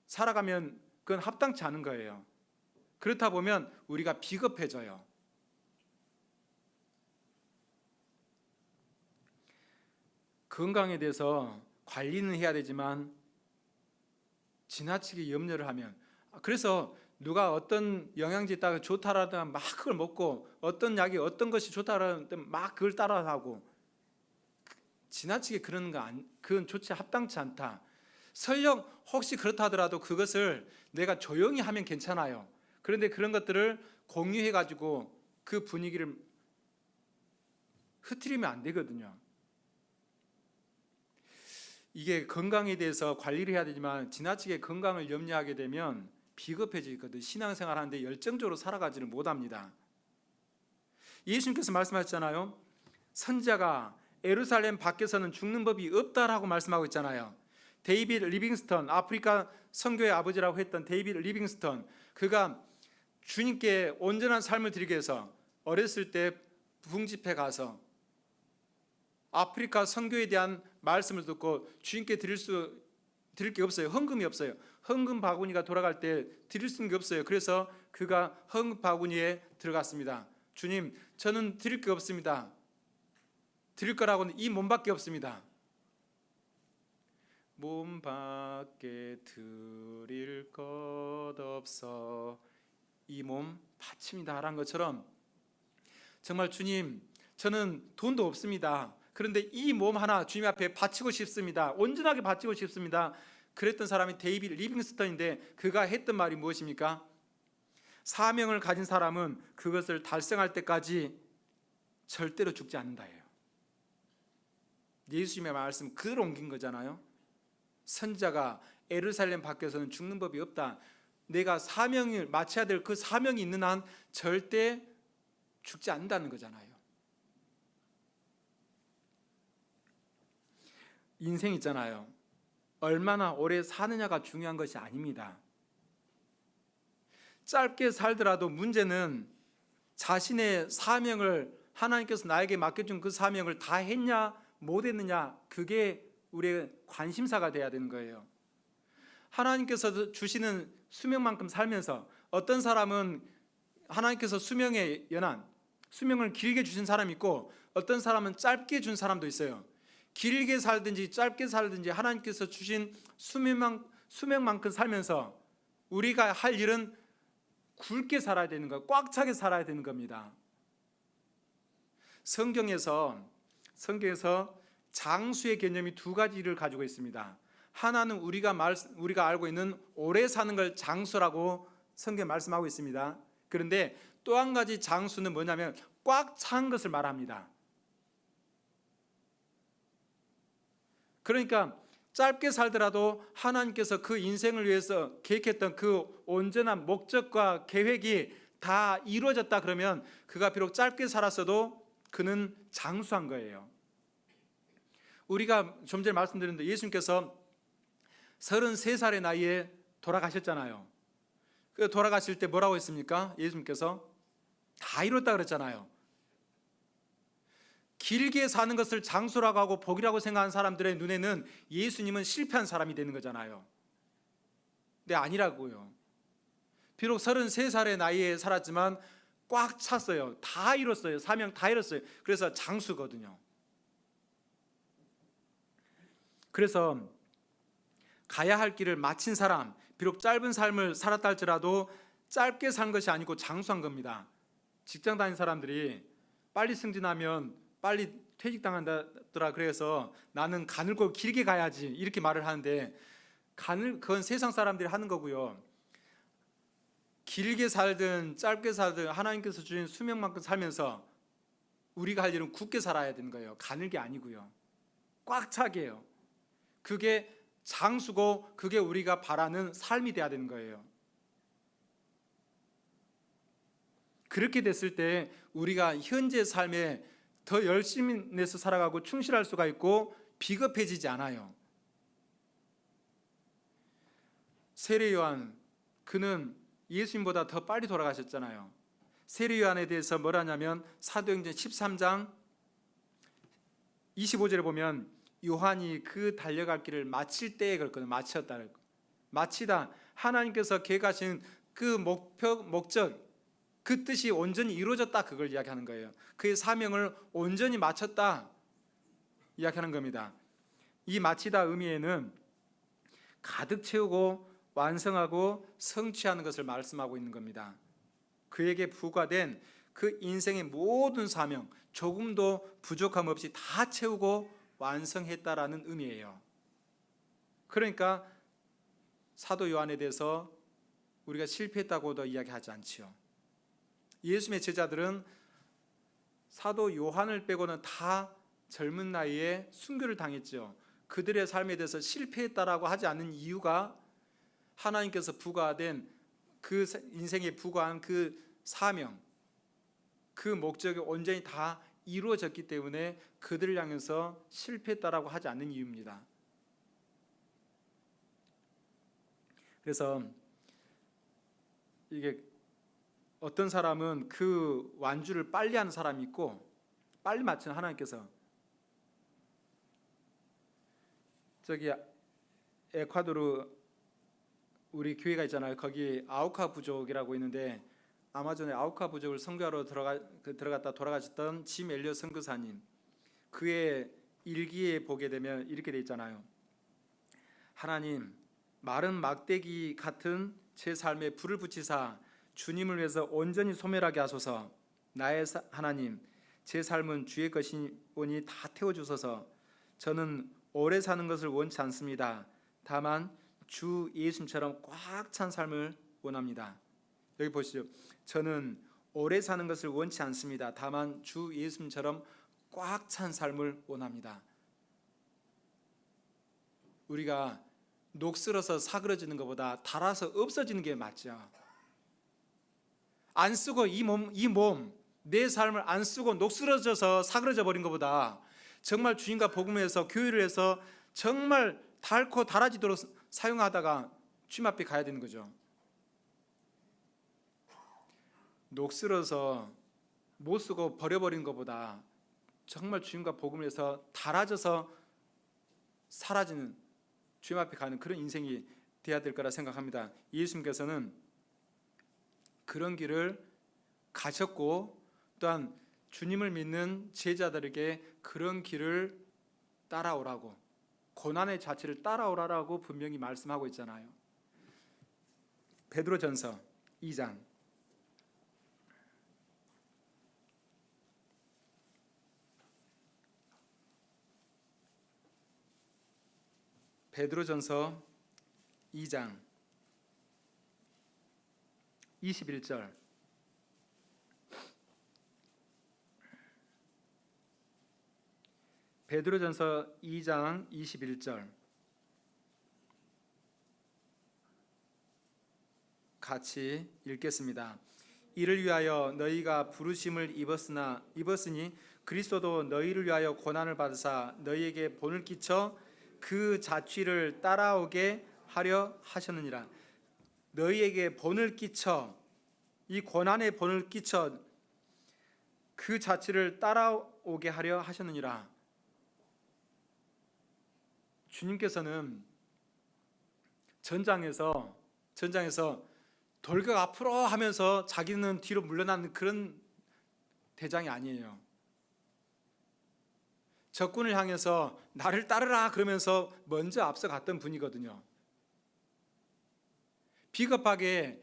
Speaker 1: 살아가면 그건 합당치 않은 거예요. 그렇다 보면 우리가 비겁해져요. 건강에 대해서 관리는 해야 되지만 지나치게 염려를 하면, 그래서 누가 어떤 영양제 따가 좋다라든 막 그걸 먹고, 어떤 약이 어떤 것이 좋다라든 막 그걸 따라하고, 지나치게 그러는 거 그건 좋지 합당치 않다. 설령 혹시 그렇다 하더라도 그것을 내가 조용히 하면 괜찮아요. 그런데 그런 것들을 공유해 가지고 그 분위기를 흐트리면 안 되거든요. 이게 건강에 대해서 관리를 해야 되지만 지나치게 건강을 염려하게 되면 비겁해지거든요. 신앙생활 하는데 열정적으로 살아가지를 못합니다. 예수님께서 말씀하셨잖아요. 선자가 예루살렘 밖에서는 죽는 법이 없다라고 말씀하고 있잖아요. 데이비드 리빙스턴, 아프리카 선교의 아버지라고 했던 데이비드 리빙스턴, 그가 주님께 온전한 삶을 드리기 위해서 어렸을 때 부흥집회 가서 아프리카 선교에 대한 말씀을 듣고 주님께 드릴 게 없어요. 헌금이 없어요. 헌금 바구니가 돌아갈 때 드릴 수 있는 게 없어요. 그래서 그가 헌금 바구니에 들어갔습니다. 주님, 저는 드릴 게 없습니다. 드릴 거라고는 이 몸밖에 없습니다. 몸밖에 드릴 것 없어 이 몸 바칩니다 라는 것처럼, 정말 주님, 저는 돈도 없습니다. 그런데 이 몸 하나 주님 앞에 바치고 싶습니다. 온전하게 바치고 싶습니다. 그랬던 사람이 데이비드 리빙스턴인데, 그가 했던 말이 무엇입니까? 사명을 가진 사람은 그것을 달성할 때까지 절대로 죽지 않는다예요. 예수님의 말씀 그대로 옮긴 거잖아요. 선자가 예루살렘 밖에서는 죽는 법이 없다. 내가 사명을 마쳐야 될 그 사명이 있는 한 절대 죽지 않는다는 거잖아요. 인생 있잖아요. 얼마나 오래 사느냐가 중요한 것이 아닙니다. 짧게 살더라도 문제는 자신의 사명을, 하나님께서 나에게 맡겨준 그 사명을 다 했냐 못했느냐, 그게 우리의 관심사가 돼야 되는 거예요. 하나님께서 주시는 수명만큼 살면서, 어떤 사람은 하나님께서 수명의 연한, 수명을 길게 주신 사람이 있고 어떤 사람은 짧게 준 사람도 있어요. 길게 살든지 짧게 살든지 하나님께서 주신 수명만큼 살면서 우리가 할 일은 굵게 살아야 되는 거, 꽉 차게 살아야 되는 겁니다. 성경에서 장수의 개념이 두 가지를 가지고 있습니다. 하나는 우리가 알고 있는 오래 사는 걸 장수라고 성경 말씀하고 있습니다. 그런데 또 한 가지 장수는 뭐냐면 꽉 찬 것을 말합니다. 그러니까 짧게 살더라도 하나님께서 그 인생을 위해서 계획했던 그 온전한 목적과 계획이 다 이루어졌다 그러면 그가 비록 짧게 살았어도 그는 장수한 거예요. 우리가 좀 전에 말씀드렸는데 예수님께서 33살의 나이에 돌아가셨잖아요. 그 돌아가실 때 뭐라고 했습니까? 예수님께서 다 이뤘다 그랬잖아요.
Speaker 2: 길게 사는 것을 장수라고 하고 복이라고 생각하는 사람들의 눈에는 예수님은 실패한 사람이 되는 거잖아요. 근데 아니라고요. 비록 33살의 나이에 살았지만 꽉 찼어요. 다 이뤘어요. 사명 다 이뤘어요. 그래서 장수거든요. 그래서 가야 할 길을 마친 사람, 비록 짧은 삶을 살았다 할지라도 짧게 산 것이 아니고 장수한 겁니다. 직장 다니는 사람들이 빨리 승진하면 빨리 퇴직당한다더라. 그래서 나는 가늘고 길게 가야지 이렇게 말을 하는데, 그건 세상 사람들이 하는 거고요. 길게 살든 짧게 살든 하나님께서 주신 수명만큼 살면서 우리가 할 일은 굳게 살아야 되는 거예요. 가늘게 아니고요. 꽉 차게요. 그게 장수고 그게 우리가 바라는 삶이 돼야 되는 거예요. 그렇게 됐을 때 우리가 현재 삶에 더 열심히 내서 살아가고 충실할 수가 있고 비겁해지지 않아요. 세례 요한, 그는 예수님보다 더 빨리 돌아가셨잖아요. 세례 요한에 대해서 뭐라냐면 사도행전 13장 25절에 보면 요한이 그 달려갈 길을 마칠 때에 그랬거든요. 마쳤다. 마치다. 하나님께서 계획하신 그 목적, 그 뜻이 온전히 이루어졌다. 그걸 이야기하는 거예요. 그의 사명을 온전히 마쳤다 이야기하는 겁니다. 이 마치다 의미에는 가득 채우고 완성하고 성취하는 것을 말씀하고 있는 겁니다. 그에게 부과된 그 인생의 모든 사명, 조금도 부족함 없이 다 채우고 완성했다라는 의미예요. 그러니까 사도 요한에 대해서 우리가 실패했다고도 이야기하지 않지요. 예수님의 제자들은 사도 요한을 빼고는 다 젊은 나이에 순교를 당했죠. 그들의 삶에 대해서 실패했다라고 하지 않는 이유가 하나님께서 부과된 그 인생에 부과한 그 사명, 그 목적이 온전히 다 이루어졌기 때문에 그들을 향해서 실패했다라고 하지 않는 이유입니다. 그래서 이게 어떤 사람은 그 완주를 빨리 하는 사람이 있고 빨리 마치는 하나님께서, 저기 에콰도르 우리 교회가 있잖아요. 거기 아우카 부족이라고 있는데 아마존의 아우카 부족을 선교하러 들어갔다 돌아가셨던 짐 엘리엇 선교사님, 그의 일기에 보게 되면 이렇게 돼 있잖아요. 하나님, 마른 막대기 같은 제 삶에 불을 붙이사 주님을 위해서 온전히 소멸하게 하소서. 나의 하나님, 제 삶은 주의 것이오니 다 태워주소서. 저는 오래 사는 것을 원치 않습니다. 다만 주 예수님처럼 꽉 찬 삶을 원합니다. 여기 보시죠. 저는 오래 사는 것을 원치 않습니다. 다만 주 예수님처럼 꽉 찬 삶을 원합니다. 우리가 녹슬어서 사그러지는 것보다 닳아서 없어지는 게 맞죠. 안 쓰고 이 몸, 내 삶을 안 쓰고 녹슬어져서 사그러져 버린 것보다 정말 주님과 복음에서 교회를 해서 정말 닳고 닳아지도록 사용하다가 주님 앞에 가야 되는 거죠. 녹슬어서 못 쓰고 버려버린 것보다 정말 주님과 복음을 해서 닳아져서 사라지는, 주님 앞에 가는 그런 인생이 돼야 될 거라 생각합니다. 예수님께서는 그런 길을 가셨고 또한 주님을 믿는 제자들에게 그런 길을 따라오라고, 고난의 자체를 따라오라고 분명히 말씀하고 있잖아요. 베드로전서 2장 베드로전서 2장 21절. 베드로전서 2장 21절 같이 읽겠습니다. 이를 위하여 너희가 부르심을 입었으니 그리스도도 너희를 위하여 고난을 받으사 너희에게 본을 끼쳐 그 자취를 따라오게 하려 하셨느니라. 너희에게 본을 끼쳐, 이 고난의 본을 끼쳐 그 자취를 따라오게 하려 하셨느니라. 주님께서는 전장에서 돌격 앞으로 하면서 자기는 뒤로 물러나는 그런 대장이 아니에요. 적군을 향해서 나를 따르라 그러면서 먼저 앞서갔던 분이거든요. 비겁하게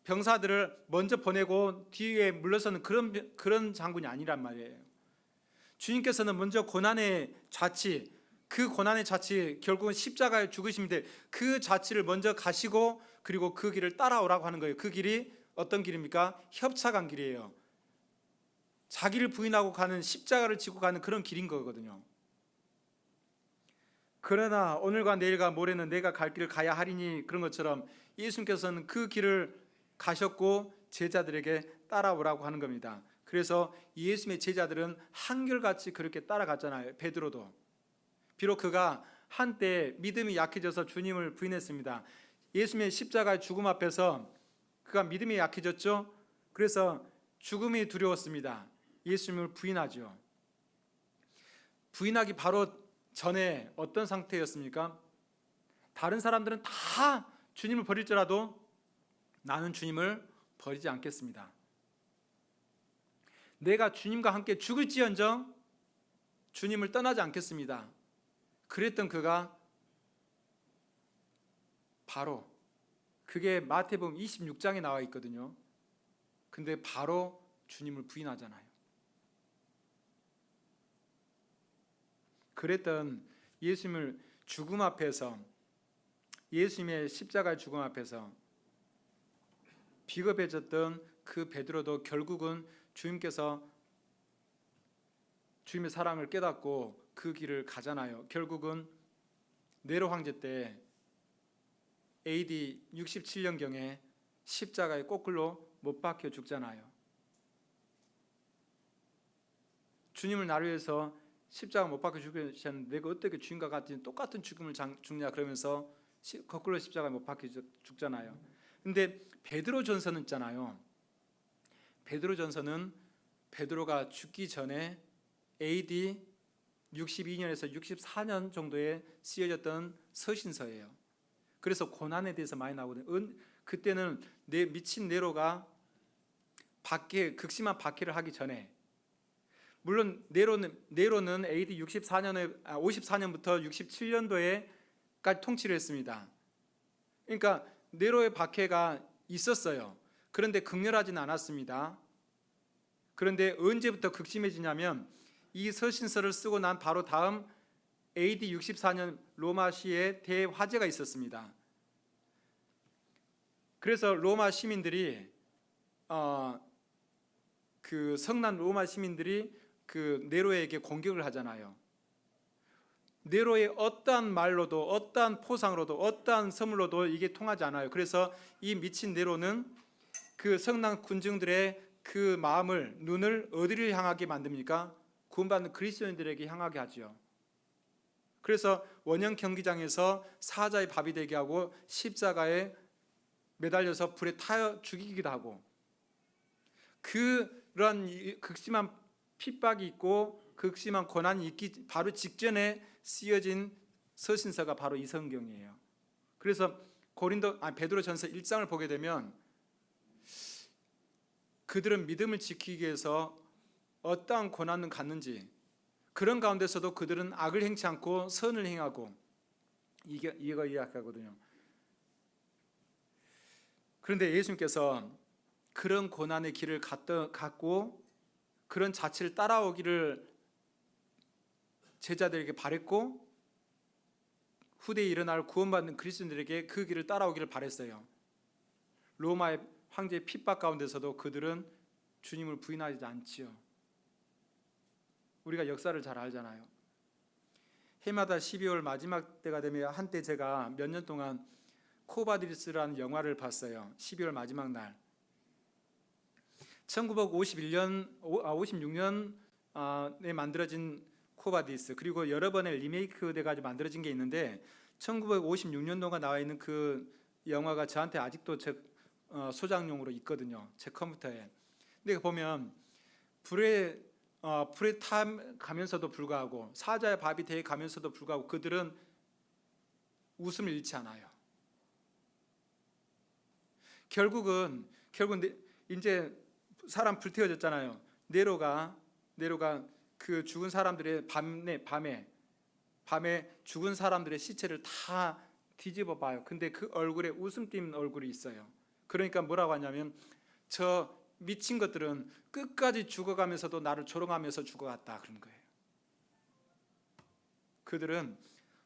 Speaker 2: 병사들을 먼저 보내고 뒤에 물러서는 그런 장군이 아니란 말이에요. 주님께서는 먼저 고난의 자취, 그 고난의 자취, 결국은 십자가에 죽으심인데 그 자취를 먼저 가시고 그리고 그 길을 따라오라고 하는 거예요. 그 길이 어떤 길입니까? 협착한 길이에요. 자기를 부인하고 가는, 십자가를 지고 가는 그런 길인 거거든요. 그러나 오늘과 내일과 모레는 내가 갈 길을 가야 하리니, 그런 것처럼 예수님께서는 그 길을 가셨고 제자들에게 따라오라고 하는 겁니다. 그래서 예수님의 제자들은 한결같이 그렇게 따라갔잖아요. 베드로도. 비록 그가 한때 믿음이 약해져서 주님을 부인했습니다. 예수님의 십자가의 죽음 앞에서 그가 믿음이 약해졌죠. 그래서 죽음이 두려웠습니다. 예수님을 부인하죠. 부인하기 바로 전에 어떤 상태였습니까? 다른 사람들은 다 주님을 버릴지라도 나는 주님을 버리지 않겠습니다. 내가 주님과 함께 죽을지언정 주님을 떠나지 않겠습니다. 그랬던 그가 바로, 그게 마태복음 26장에 나와 있거든요. 근데 바로 주님을 부인하잖아요. 그랬던 예수님을 죽음 앞에서, 예수님의 십자가의 죽음 앞에서 비겁해졌던 그 베드로도 결국은 주님께서 주님의 사랑을 깨닫고 그 길을 가잖아요. 결국은 네로 황제 때 AD 67년경에 십자가에 거꾸로 못 박혀 죽잖아요. 주님을 나를 위해서 십자가 못 박혀 죽으셨는데 내가 어떻게 주님과 같은 똑같은 죽음을 죽냐 그러면서 거꾸로 십자가에 못 박혀 죽잖아요. 근데 베드로전서는 있잖아요. 베드로전서는 베드로가 죽기 전에 AD 62년에서 64년 정도에 쓰여졌던 서신서예요. 그래서 고난에 대해서 많이 나오거든요. 그때는 미친 네로가 극심한 박해를 하기 전에, 물론 네로는 AD 54년부터 67년도에까지 통치를 했습니다. 그러니까 네로의 박해가 있었어요. 그런데 극렬하지는 않았습니다. 그런데 언제부터 극심해지냐면 이 서신서를 쓰고 난 바로 다음 AD 64년 로마시에 대화재가 있었습니다. 그래서 로마 시민들이 그 성난 로마 시민들이 그 네로에게 공격을 하잖아요. 네로의 어떠한 말로도, 어떠한 포상으로도, 어떠한 선물로도 이게 통하지 않아요. 그래서 이 미친 네로는 그 성난 군중들의 그 마음을, 눈을 어디를 향하게 만듭니까? 구원받는 그리스도인들에게 향하게 하죠. 그래서 원형 경기장에서 사자의 밥이 되게 하고 십자가에 매달려서 불에 타여 죽이기도 하고, 그런 극심한 핍박이 있고 극심한 고난이 있기 바로 직전에 쓰여진 서신서가 바로 이 성경이에요. 그래서 베드로전서 1장을 보게 되면 그들은 믿음을 지키기 위해서 어떠한 고난을 갖는지, 그런 가운데서도 그들은 악을 행치 않고 선을 행하고, 이거 이야기하거든요. 그런데 예수님께서 그런 고난의 길을 갖고 그런 자취를 따라오기를 제자들에게 바랬고, 후대에 일어날 구원받는 그리스도인들에게 그 길을 따라오기를 바랬어요. 로마의 황제의 핍박 가운데서도 그들은 주님을 부인하지 않지요. 우리가 역사를 잘 알잖아요. 해마다 12월 마지막 때가 되면 한때 제가 몇 년 동안 코바디스라는 영화를 봤어요. 12월 마지막 날. 56년에 만들어진 코바디스, 그리고 여러 번의 리메이크 돼가지고 만들어진 게 있는데 1956년도가 나와 있는 그 영화가 저한테 아직도 소장용으로 있거든요. 제 컴퓨터에. 근데 보면 불에 타 가면서도 불구하고 사자의 밥이 되어 가면서도 불구하고 그들은 웃음을 잃지 않아요. 결국은 이제 사람 불태워졌잖아요. 네로가 그 죽은 사람들의 밤에 죽은 사람들의 시체를 다 뒤집어 봐요. 근데 그 얼굴에 웃음 띄는 얼굴이 있어요. 그러니까 뭐라고 하냐면 저 미친 것들은 끝까지 죽어가면서도 나를 조롱하면서 죽어갔다 그런 거예요. 그들은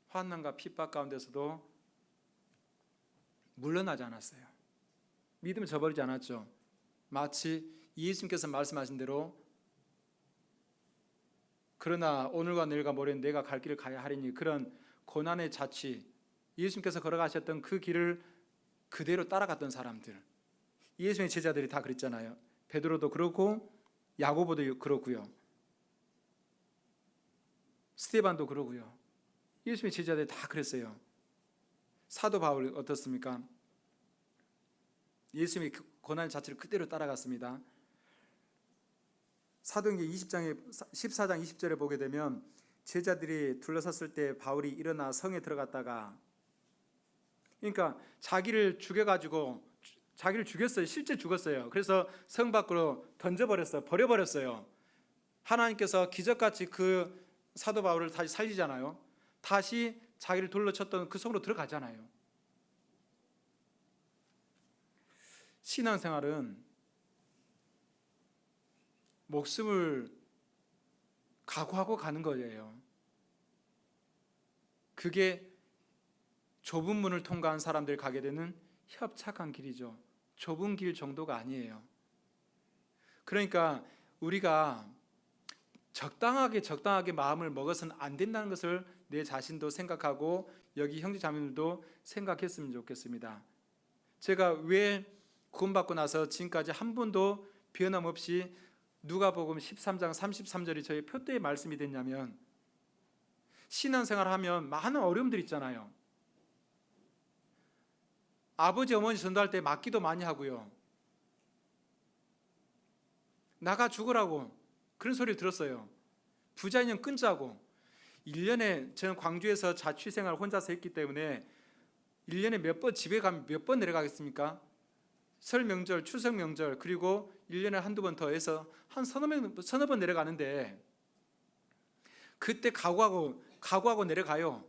Speaker 2: 환난과 핍박 가운데서도 물러나지 않았어요. 믿음을 저버리지 않았죠. 마치 예수님께서 말씀하신 대로 그러나 오늘과 내일과 모레는 내가 갈 길을 가야 하리니 그런 고난의 자취, 예수님께서 걸어가셨던 그 길을 그대로 따라갔던 사람들, 예수님의 제자들이 다 그랬잖아요. 베드로도 그렇고 야고보도 그렇고요. 스데반도 그러고요. 예수님의 제자들이 다 그랬어요. 사도 바울 어떻습니까? 예수님의 고난 자체를 그대로 따라갔습니다. 사도행전 14장 20절에 보게 되면 제자들이 둘러섰을 때 바울이 일어나 성에 들어갔다가, 그러니까 자기를 죽였어요. 실제 죽었어요. 그래서 성 밖으로 버려버렸어요. 하나님께서 기적같이 그 사도 바울을 다시 살리잖아요. 다시 자기를 둘러쳤던 그 성으로 들어가잖아요. 신앙생활은 목숨을 각오하고 가는 거예요. 그게 좁은 문을 통과한 사람들이 가게 되는 협착한 길이죠. 좁은 길 정도가 아니에요. 그러니까 우리가 적당하게 마음을 먹어서는 안 된다는 것을 내 자신도 생각하고 여기 형제자매들도 생각했으면 좋겠습니다. 제가 왜 구원받고 나서 지금까지 한 번도 변함없이 누가복음 13장 33절이 저희 표대의 말씀이 됐냐면, 신앙생활 하면 많은 어려움들이 있잖아요. 아버지 어머니 전도할 때 맞기도 많이 하고요. 나가 죽으라고 그런 소리를 들었어요. 부자 인연 끊자고. 1년에 저는 광주에서 자취생활 혼자서 했기 때문에 1년에 몇 번 집에 가면 몇 번 내려가겠습니까? 설 명절, 추석 명절, 그리고 1년에 한두 번 더 해서 한 서너 번 내려가는데, 그때 각오하고 내려가요.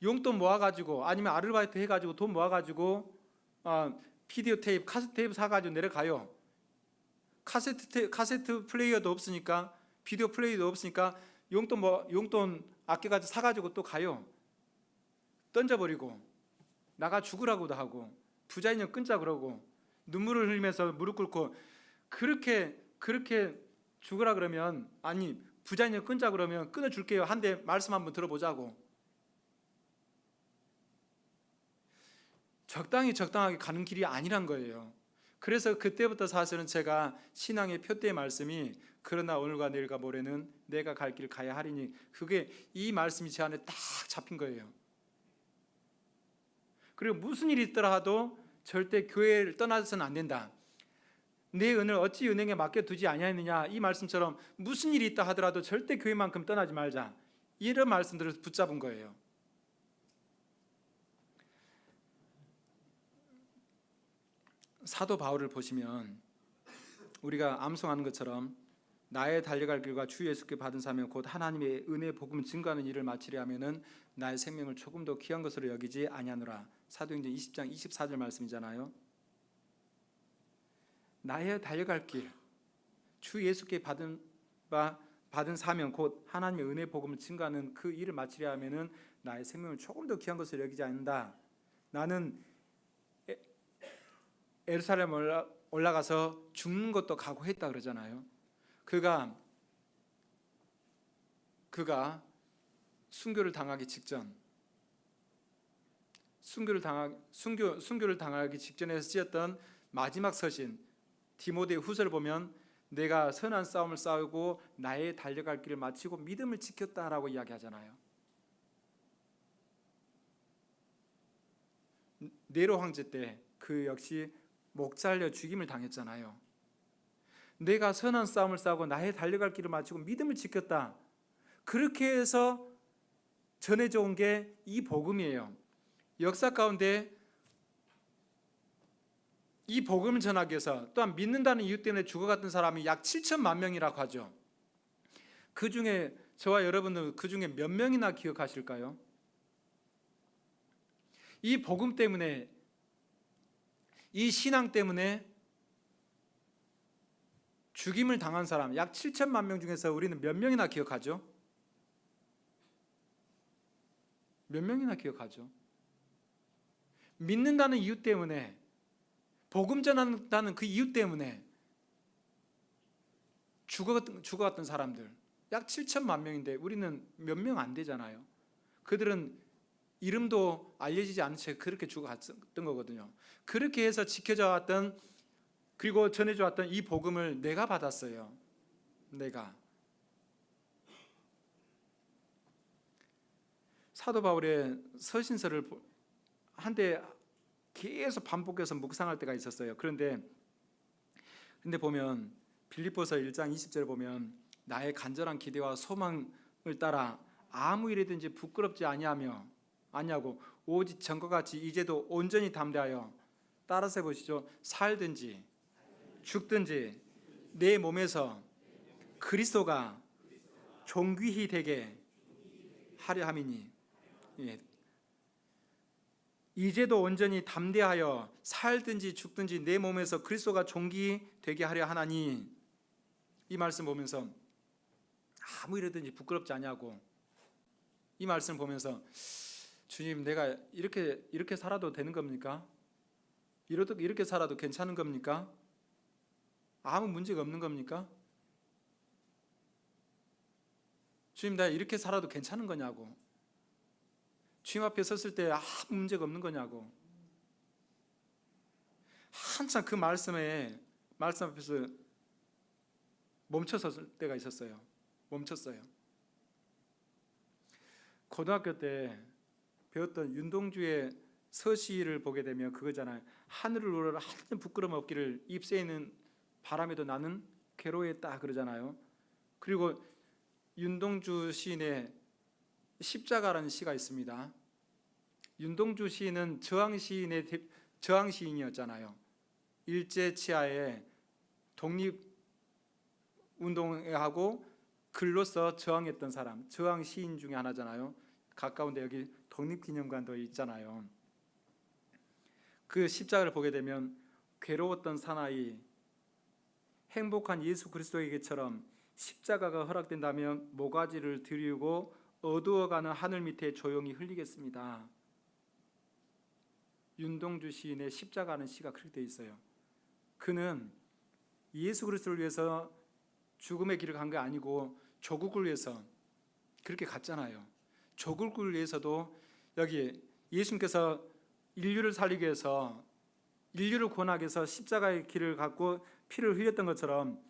Speaker 2: 용돈 모아가지고 아니면 아르바이트 해가지고 돈 모아가지고 비디오 테이프, 카세트 테이프 사가지고 내려가요. 카세트 플레이어도 없으니까, 비디오 플레이어도 없으니까 용돈 아껴가지고 사가지고 또 가요. 던져버리고 나가 죽으라고도 하고 부자 인연 끊자 그러고 눈물을 흘리면서 무릎 꿇고 그렇게 죽으라 그러면, 아니 부자 인연 끊자 그러면 끊어줄게요. 한데 말씀 한번 들어보자고. 적당하게 가는 길이 아니란 거예요. 그래서 그때부터 사실은 제가 신앙의 표대의 말씀이 그러나 오늘과 내일과 모레는 내가 갈 길 가야 하리니, 그게 이 말씀이 제 안에 딱 잡힌 거예요. 그리고 무슨 일이 있더라 하도 절대 교회를 떠나서는 안 된다. 내 은을 어찌 은행에 맡겨두지 아니하느냐, 이 말씀처럼 무슨 일이 있다 하더라도 절대 교회만큼 떠나지 말자, 이런 말씀들을 붙잡은 거예요. 사도 바울을 보시면 우리가 암송하는 것처럼 나의 달려갈 길과 주 예수께 받은 사명 곧 하나님의 은혜 복음을 증거하는 일을 마치려 하면은 나의 생명을 조금 더 귀한 것으로 여기지 아니하노라. 사도행전 20장 24절 말씀이잖아요. 나의 달려갈 길, 주 예수께 받은 사명 곧 하나님의 은혜 복음을 증거하는 그 일을 마치려 하면은 나의 생명을 조금 더 귀한 것으로 여기지 않는다. 나는 예루살렘 올라가서 죽는 것도 각오했다 그러잖아요. 그가 순교를 당하기 직전에 쓰였던 마지막 서신 디모데 후서를 보면 내가 선한 싸움을 싸우고 나의 달려갈 길을 마치고 믿음을 지켰다라고 이야기하잖아요. 네로 황제 때 그 역시 목 잘려 죽임을 당했잖아요. 내가 선한 싸움을 싸고 나의 달려갈 길을 마치고 믿음을 지켰다. 그렇게 해서 전해져 온 게 이 복음이에요. 역사 가운데 이 복음을 전하기 위해서 또한 믿는다는 이유 때문에 죽어갔던 사람이 약 7천만 명이라고 하죠. 그 중에 저와 여러분들 그 중에 몇 명이나 기억하실까요? 이 복음 때문에, 이 신앙 때문에 죽임을 당한 사람 약 7천만 명 중에서 우리는 몇 명이나 기억하죠? 몇 명이나 기억하죠? 믿는다는 이유 때문에, 복음 전한다는 그 이유 때문에 죽어갔던 사람들 약 7천만 명인데 우리는 몇 명 안 되잖아요. 그들은 이름도 알려지지 않은 채 그렇게 죽어갔던 거거든요. 그렇게 해서 지켜져 왔던, 그리고 전해져 왔던 이 복음을 내가 받았어요. 내가. 사도 바울의 서신서를 한때 계속 반복해서 묵상할 때가 있었어요. 그런데 보면 빌립보서 1장 20절에 보면 나의 간절한 기대와 소망을 따라 아무 일이든지 부끄럽지 아니하고 오직 전과 같이 이제도 온전히 담대하여, 따라서 해보시죠. 살든지 죽든지 내 몸에서 그리스도가 존귀히 되게 하려 함이니. 예. 이제도 온전히 담대하여 살든지 죽든지 내 몸에서 그리스도가 존귀히 되게 하려 하나니. 이 말씀 보면서 아무 일이든지 부끄럽지 아니하고, 이 말씀 보면서 주님, 내가 이렇게 살아도 되는 겁니까? 이렇게 살아도 괜찮은 겁니까? 아무 문제가 없는 겁니까? 주님, 내가 이렇게 살아도 괜찮은 거냐고. 주님 앞에 섰을 때 아무 문제가 없는 거냐고. 한참 그 말씀 앞에서 멈춰섰을 때가 있었어요. 멈췄어요. 고등학교 때 배웠던 윤동주의 서시를 보게 되면 그거잖아요. 하늘을 우러러 한점 부끄럼 없기를, 잎새 있는 바람에도 나는 괴로워했다 그러잖아요. 그리고 윤동주 시인의 십자가라는 시가 있습니다. 윤동주 시인은 저항 시인이었잖아요. 일제 치하에 독립운동하고 글로써 저항했던 사람, 저항 시인 중에 하나잖아요. 가까운데 여기 독립기념관도 있잖아요. 그 십자가를 보게 되면 괴로웠던 사나이, 행복한 예수 그리스도에게처럼 십자가가 허락된다면 모가지를 들이고 어두워가는 하늘 밑에 조용히 흘리겠습니다. 윤동주 시인의 십자가는 시가 그렇게 되어 있어요. 그는 예수 그리스도를 위해서 죽음의 길을 간 게 아니고 조국을 위해서 그렇게 갔잖아요. 조국을 위해서도 여기 예수님께서 인류를 살리기 위해서, 인류를 구원하기 위해서 십자가의 길을 갖고 피를 흘렸던 것처럼,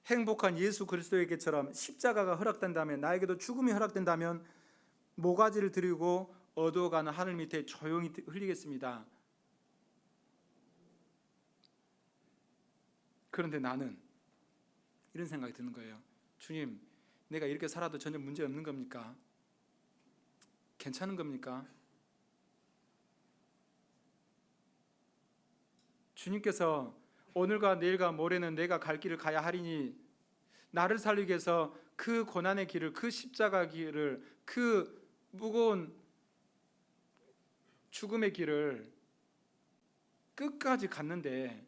Speaker 2: 행복한 예수 그리스도에게처럼 십자가가 허락된다면, 나에게도 죽음이 허락된다면 모가지를 들이고 어두워가는 하늘 밑에 조용히 흘리겠습니다. 그런데 나는 이런 생각이 드는 거예요. 주님, 내가 이렇게 살아도 전혀 문제 없는 겁니까? 괜찮은 겁니까? 주님께서 오늘과 내일과 모레는 내가 갈 길을 가야 하리니, 나를 살리기 위해서 그 고난의 길을, 그 십자가 길을, 그 무거운 죽음의 길을 끝까지 갔는데,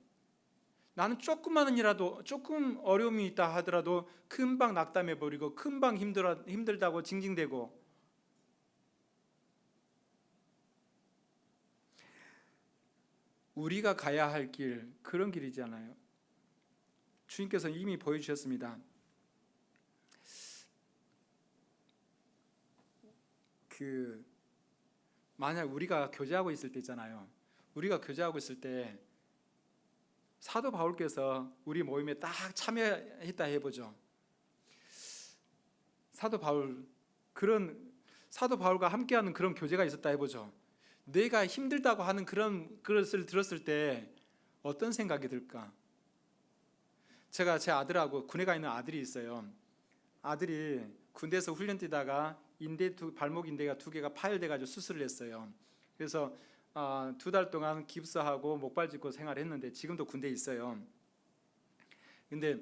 Speaker 2: 나는 조금만이라도, 조금 어려움이 있다 하더라도 금방 낙담해 버리고 금방 힘들다고 징징대고, 우리가 가야 할 길, 그런 길이잖아요. 주님께서 이미 보여주셨습니다. 만약 우리가 교제하고 있을 때 있잖아요. 우리가 교제하고 있을 때 사도 바울께서 우리 모임에 딱 참여했다 해보죠. 사도 바울과 함께하는 그런 교제가 있었다 해보죠. 내가 힘들다고 하는 그런 것을 들었을 때 어떤 생각이 들까? 제가 제 아들하고 군에 가 있는 아들이 있어요. 아들이 군대에서 훈련 뛰다가 발목 인대가 2개가 파열돼가지고 수술을 했어요. 그래서 2달 동안 깁스하고 목발 짚고 생활했는데 지금도 군대에 있어요. 근데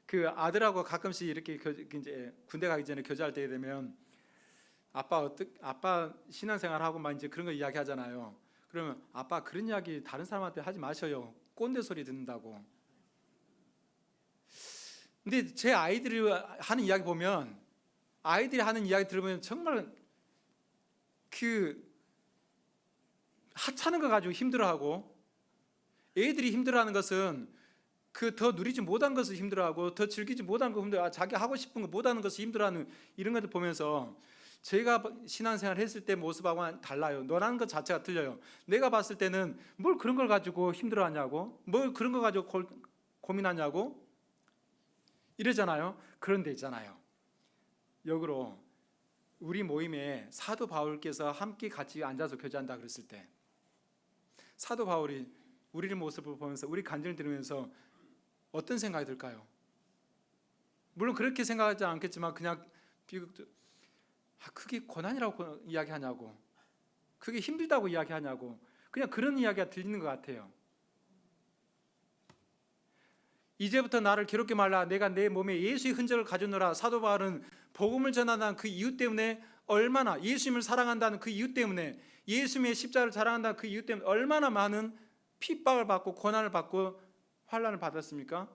Speaker 2: 그 아들하고 가끔씩 이렇게 이제 군대 가기 전에 교제할 때 되면 아빠 신앙생활하고 막 이제 그런 거 이야기하잖아요. 그러면 아빠 그런 이야기 다른 사람한테 하지 마셔요. 꼰대 소리 듣는다고. 근데 제 아이들이 하는 이야기 보면 아이들이 하는 이야기 들으면 정말 그 하찮은 거 가지고 힘들어하고 애들이 힘들어하는 것은 그 더 누리지 못한 것을 힘들어하고 더 즐기지 못한 거 힘들어 자기 하고 싶은 거 못하는 것을 힘들어하는 이런 것들 보면서 제가 신앙생활 했을 때 모습하고는 달라요. 너라는 것 자체가 틀려요. 내가 봤을 때는 뭘 그런 걸 가지고 힘들어하냐고, 뭘 그런 거 가지고 고민하냐고 이러잖아요. 그런데 있잖아요. 역으로 우리 모임에 사도 바울께서 함께 같이 앉아서 교제한다 그랬을 때 사도 바울이 우리의 모습을 보면서 우리 간증을 들으면서 어떤 생각이 들까요? 물론 그렇게 생각하지 않겠지만 그냥 그게 고난이라고 이야기하냐고, 그게 힘들다고 이야기하냐고, 그냥 그런 이야기가 들리는 것 같아요. 이제부터 나를 괴롭게 말라. 내가 내 몸에 예수의 흔적을 가져노라. 사도 바울은 복음을 전한다는 그 이유 때문에 얼마나 예수님을 사랑한다는 그 이유 때문에 예수님의 십자가를 자랑한다는 그 이유 때문에 얼마나 많은 핍박을 받고 고난을 받고 환난을 받았습니까?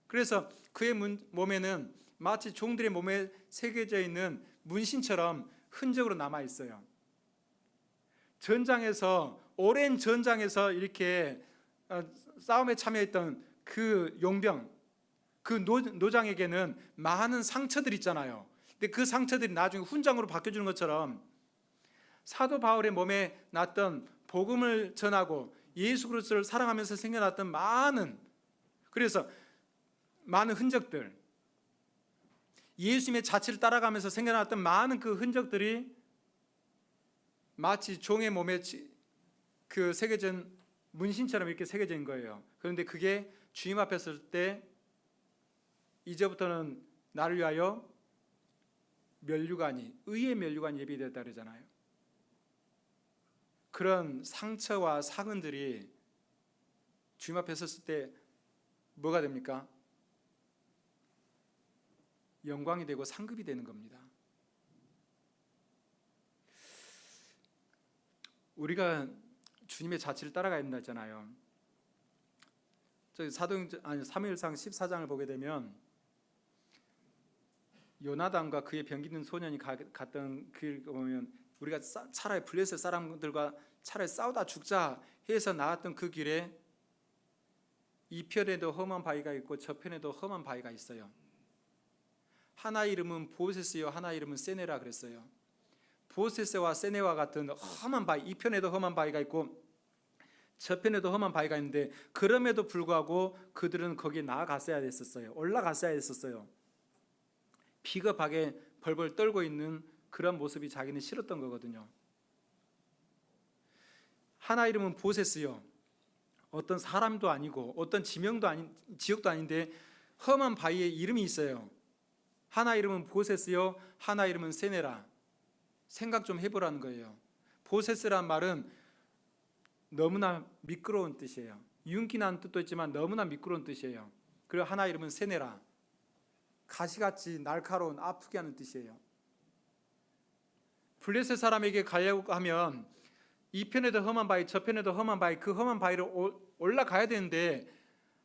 Speaker 2: 그래서 그의 몸에는 마치 종들의 몸에 새겨져 있는 문신처럼 흔적으로 남아 있어요. 전장에서 오랜 전장에서 이렇게 싸움에 참여했던 그 용병, 그 노장에게는 많은 상처들이 있잖아요. 근데 그 상처들이 나중에 훈장으로 바뀌어주는 것처럼 사도 바울의 몸에 났던 복음을 전하고 예수 그리스도를 사랑하면서 생겨났던 그래서 많은 흔적들, 예수님의 자취를 따라가면서 생겨났던 많은 그 흔적들이 마치 종의 몸에 그 새겨진 문신처럼 이렇게 새겨져 있는 거예요. 그런데 그게 주님 앞에 설 때 이제부터는 나를 위하여 의의 면류관이 예비되었다 그러잖아요. 그런 상처와 상흔들이 주님 앞에 섰을 때 뭐가 됩니까? 영광이 되고 상급이 되는 겁니다. 우리가 주님의 자취를 따라가야 된다 했잖아요. 사무엘상 14장을 보게 되면 요나단과 그의 병기는 소년이 갔던 길 보면 우리가 차라리 블레셋 사람들과 차라리 싸우다 죽자 해서 나왔던 그 길에 이 편에도 험한 바위가 있고 저 편에도 험한 바위가 있어요. 하나 이름은 보세스요, 하나 이름은 세네라 그랬어요. 보세스와 세네와 같은 험한 바위, 이 편에도 험한 바위가 있고 저 편에도 험한 바위가 있는데 그럼에도 불구하고 그들은 거기에 나아갔어야 됐었어요. 올라갔어야 됐었어요. 비겁하게 벌벌 떨고 있는 그런 모습이 자기는 싫었던 거거든요. 하나 이름은 보세스요. 어떤 사람도 아니고 어떤 지역도 아닌데 험한 바위에 이름이 있어요. 하나 이름은 보세스요, 하나 이름은 세네라. 생각 좀 해보라는 거예요. 보세스란 말은 너무나 미끄러운 뜻이에요. 윤기난 뜻도 있지만 너무나 미끄러운 뜻이에요. 그리고 하나 이름은 세네라. 가시같이 날카로운 아프게 하는 뜻이에요. 블레셋 사람에게 가려고 하면 이 편에도 험한 바위, 저 편에도 험한 바위, 그 험한 바위를 올라가야 되는데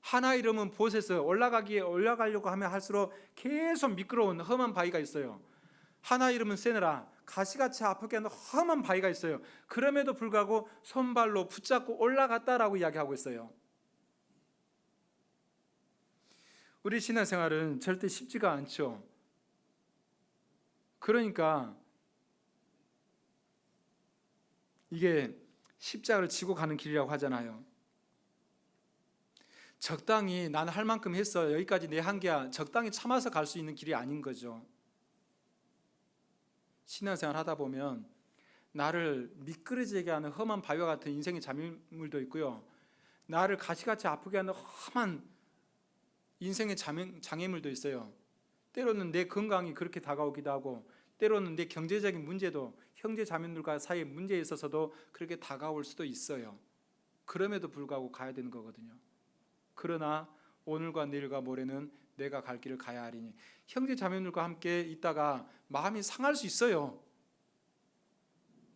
Speaker 2: 하나 이름은 보세스, 올라가려고 하면 할수록 계속 미끄러운 험한 바위가 있어요. 하나 이름은 세네라, 가시같이 아프게 하는 험한 바위가 있어요. 그럼에도 불구하고 손발로 붙잡고 올라갔다라고 이야기하고 있어요. 우리 신앙생활은 절대 쉽지가 않죠. 그러니까 이게 십자가를 지고 가는 길이라고 하잖아요. 적당히 나는 할 만큼 했어, 여기까지 내 한계야, 적당히 참아서 갈 수 있는 길이 아닌 거죠. 신앙생활 하다 보면 나를 미끄러지게 하는 험한 바위와 같은 인생의 잠물도 있고요, 나를 가시같이 아프게 하는 험한 인생의 장애물도 있어요. 때로는 내 건강이 그렇게 다가오기도 하고, 때로는 내 경제적인 문제도, 형제 자매들과 사이의 문제에 있어서도 그렇게 다가올 수도 있어요. 그럼에도 불구하고 가야 되는 거거든요. 그러나 오늘과 내일과 모레는 내가 갈 길을 가야 하리니, 형제 자매들과 함께 있다가 마음이 상할 수 있어요.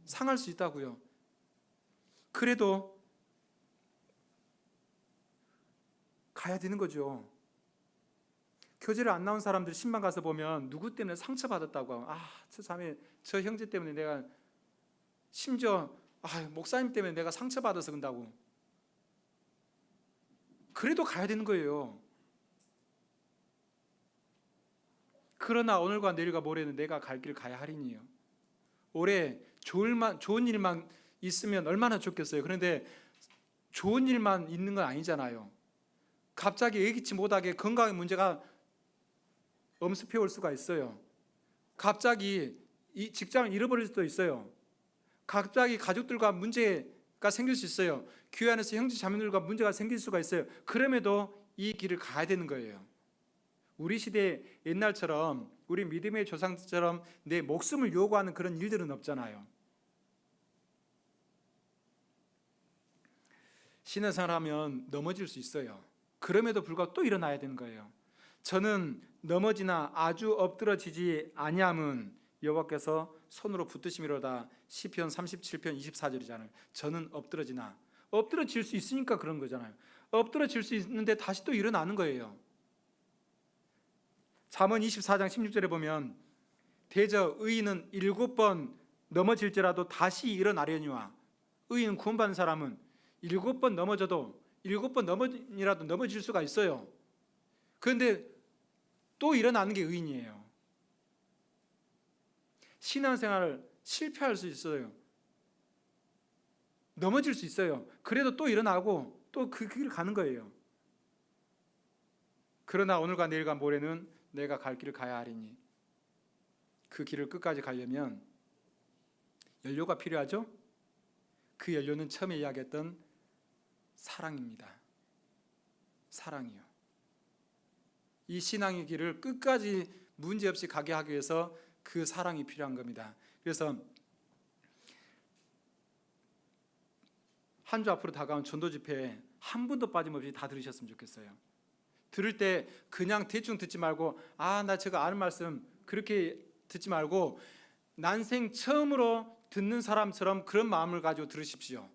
Speaker 2: 상할 수 있다고요. 그래도 가야 되는 거죠. 교제를 안 나온 사람들 신방 가서 보면 누구 때문에 상처받았다고 하고, 저 자매, 저 형제 때문에 내가, 심지어 목사님 때문에 내가 상처받아서 그런다고. 그래도 가야 되는 거예요. 그러나 오늘과 내일과 모레는 내가 갈 길 가야 하리니요. 올해 좋은 일만 있으면 얼마나 좋겠어요. 그런데 좋은 일만 있는 건 아니잖아요. 갑자기 예기치 못하게 건강의 문제가 엄습해 올 수가 있어요. 갑자기 이 직장을 잃어버릴 수도 있어요. 갑자기 가족들과 문제가 생길 수 있어요. 교회 안에서 형제 자매들과 문제가 생길 수가 있어요. 그럼에도 이 길을 가야 되는 거예요. 우리 시대 옛날처럼, 우리 믿음의 조상처럼 내 목숨을 요구하는 그런 일들은 없잖아요. 신앙생활하면 넘어질 수 있어요. 그럼에도 불구하고 또 일어나야 되는 거예요. 저는 넘어지나 아주 엎드러지지 아니함은 여호와께서 손으로 붙드심이로다. 시편 37편 24절이잖아요. 저는 엎드러질 수 있으니까 그런 거잖아요. 엎드러질 수 있는데 다시 또 일어나는 거예요. 잠언 24장 16절에 보면 대저 의인은 7번 넘어질지라도 다시 일어나려니와, 의인 구원받는 사람은 7번 넘어져도 7번이라도 넘어질 수가 있어요. 그런데 또 일어나는 게 의인이에요. 신앙생활 실패할 수 있어요. 넘어질 수 있어요. 그래도 또 일어나고 또 그 길을 가는 거예요. 그러나 오늘과 내일과 모레는 내가 갈 길을 가야 하리니, 그 길을 끝까지 가려면 연료가 필요하죠? 그 연료는 처음에 이야기했던 사랑입니다. 사랑이요. 이 신앙의 길을 끝까지 문제없이 가게 하기 위해서 그 사랑이 필요한 겁니다. 그래서 한 주 앞으로 다가온 전도 집회에 한 분도 빠짐없이 다 들으셨으면 좋겠어요. 들을 때 그냥 대충 듣지 말고, 나 저거 아는 말씀 그렇게 듣지 말고 난생 처음으로 듣는 사람처럼 그런 마음을 가지고 들으십시오.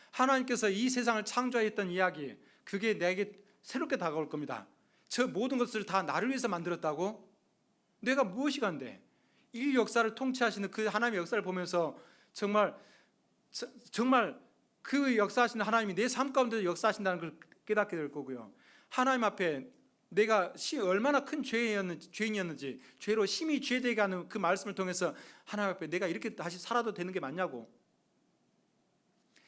Speaker 2: 하나님께서 이 세상을 창조했던 이야기, 그게 내게 새롭게 다가올 겁니다. 저 모든 것을 다 나를 위해서 만들었다고? 내가 무엇이 간데? 이 역사를 통치하시는 그 하나님의 역사를 보면서 정말 그 역사하시는 하나님이 내 삶 가운데 역사하신다는 걸 깨닫게 될 거고요. 하나님 앞에 내가 얼마나 큰 죄인이었는지, 죄로 심히 죄되게 하는 그 말씀을 통해서 하나님 앞에 내가 이렇게 다시 살아도 되는 게 맞냐고,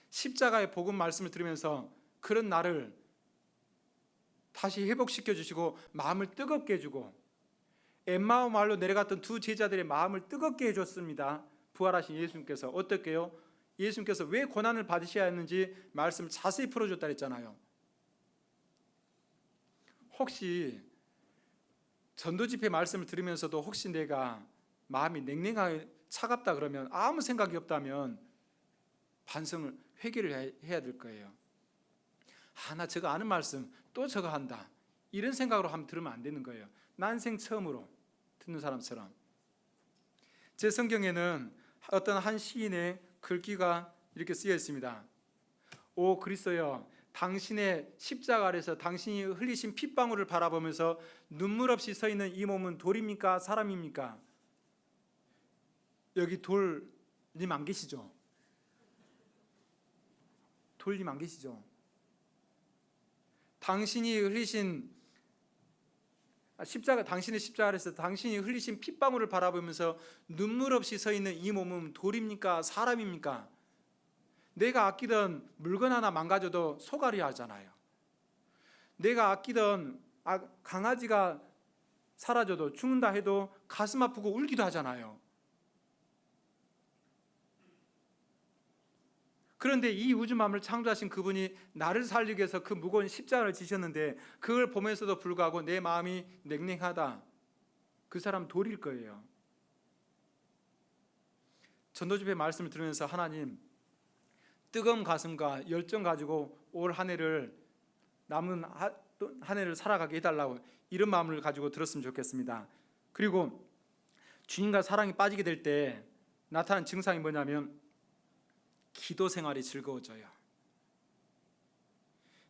Speaker 2: 십자가의 복음 말씀을 들으면서 그런 나를 다시 회복시켜 주시고 마음을 뜨겁게 해주고, 엠마오 마을로 내려갔던 두 제자들의 마음을 뜨겁게 해줬습니다. 부활하신 예수님께서. 어떻게요? 예수님께서 왜 고난을 받으셔야 했는지 말씀을 자세히 풀어줬다 했잖아요. 혹시 전도 집회 말씀을 들으면서도 혹시 내가 마음이 냉랭하게 차갑다 그러면, 아무 생각이 없다면 반성을, 회개를 해야 될 거예요. 나 저거 아는 말씀 또 저거 한다, 이런 생각으로 하면 들으면 안 되는 거예요. 난생 처음으로 듣는 사람처럼. 제 성경에는 어떤 한 시인의 글귀가 이렇게 쓰여 있습니다. 오 그리스도여, 당신의 십자가 아래서 당신이 흘리신 핏방울을 바라보면서 눈물 없이 서 있는 이 몸은 돌입니까 사람입니까? 여기 돌님 안 계시죠? 돌님 안 계시죠? 당신이 흘리신 당신의 십자가 아래서 당신이 흘리신 핏방울을 바라보면서 눈물 없이 서 있는 이 몸은 돌입니까 사람입니까? 내가 아끼던 물건 하나 망가져도 소갈이 하잖아요. 내가 아끼던 강아지가 사라져도, 죽는다 해도 가슴 아프고 울기도 하잖아요. 그런데 이 우주 만물을 창조하신 그분이 나를 살리기 위해서 그 무거운 십자가를 지셨는데 그걸 보면서도 불구하고 내 마음이 냉랭하다. 그 사람 돌일 거예요. 전도집회 말씀을 들으면서 하나님, 뜨거운 가슴과 열정 가지고 올 한 해를 남은 한 해를 살아가게 해달라고 이런 마음을 가지고 들었으면 좋겠습니다. 그리고 주님과 사랑에 빠지게 될 때 나타나는 증상이 뭐냐면 기도 생활이 즐거워져요.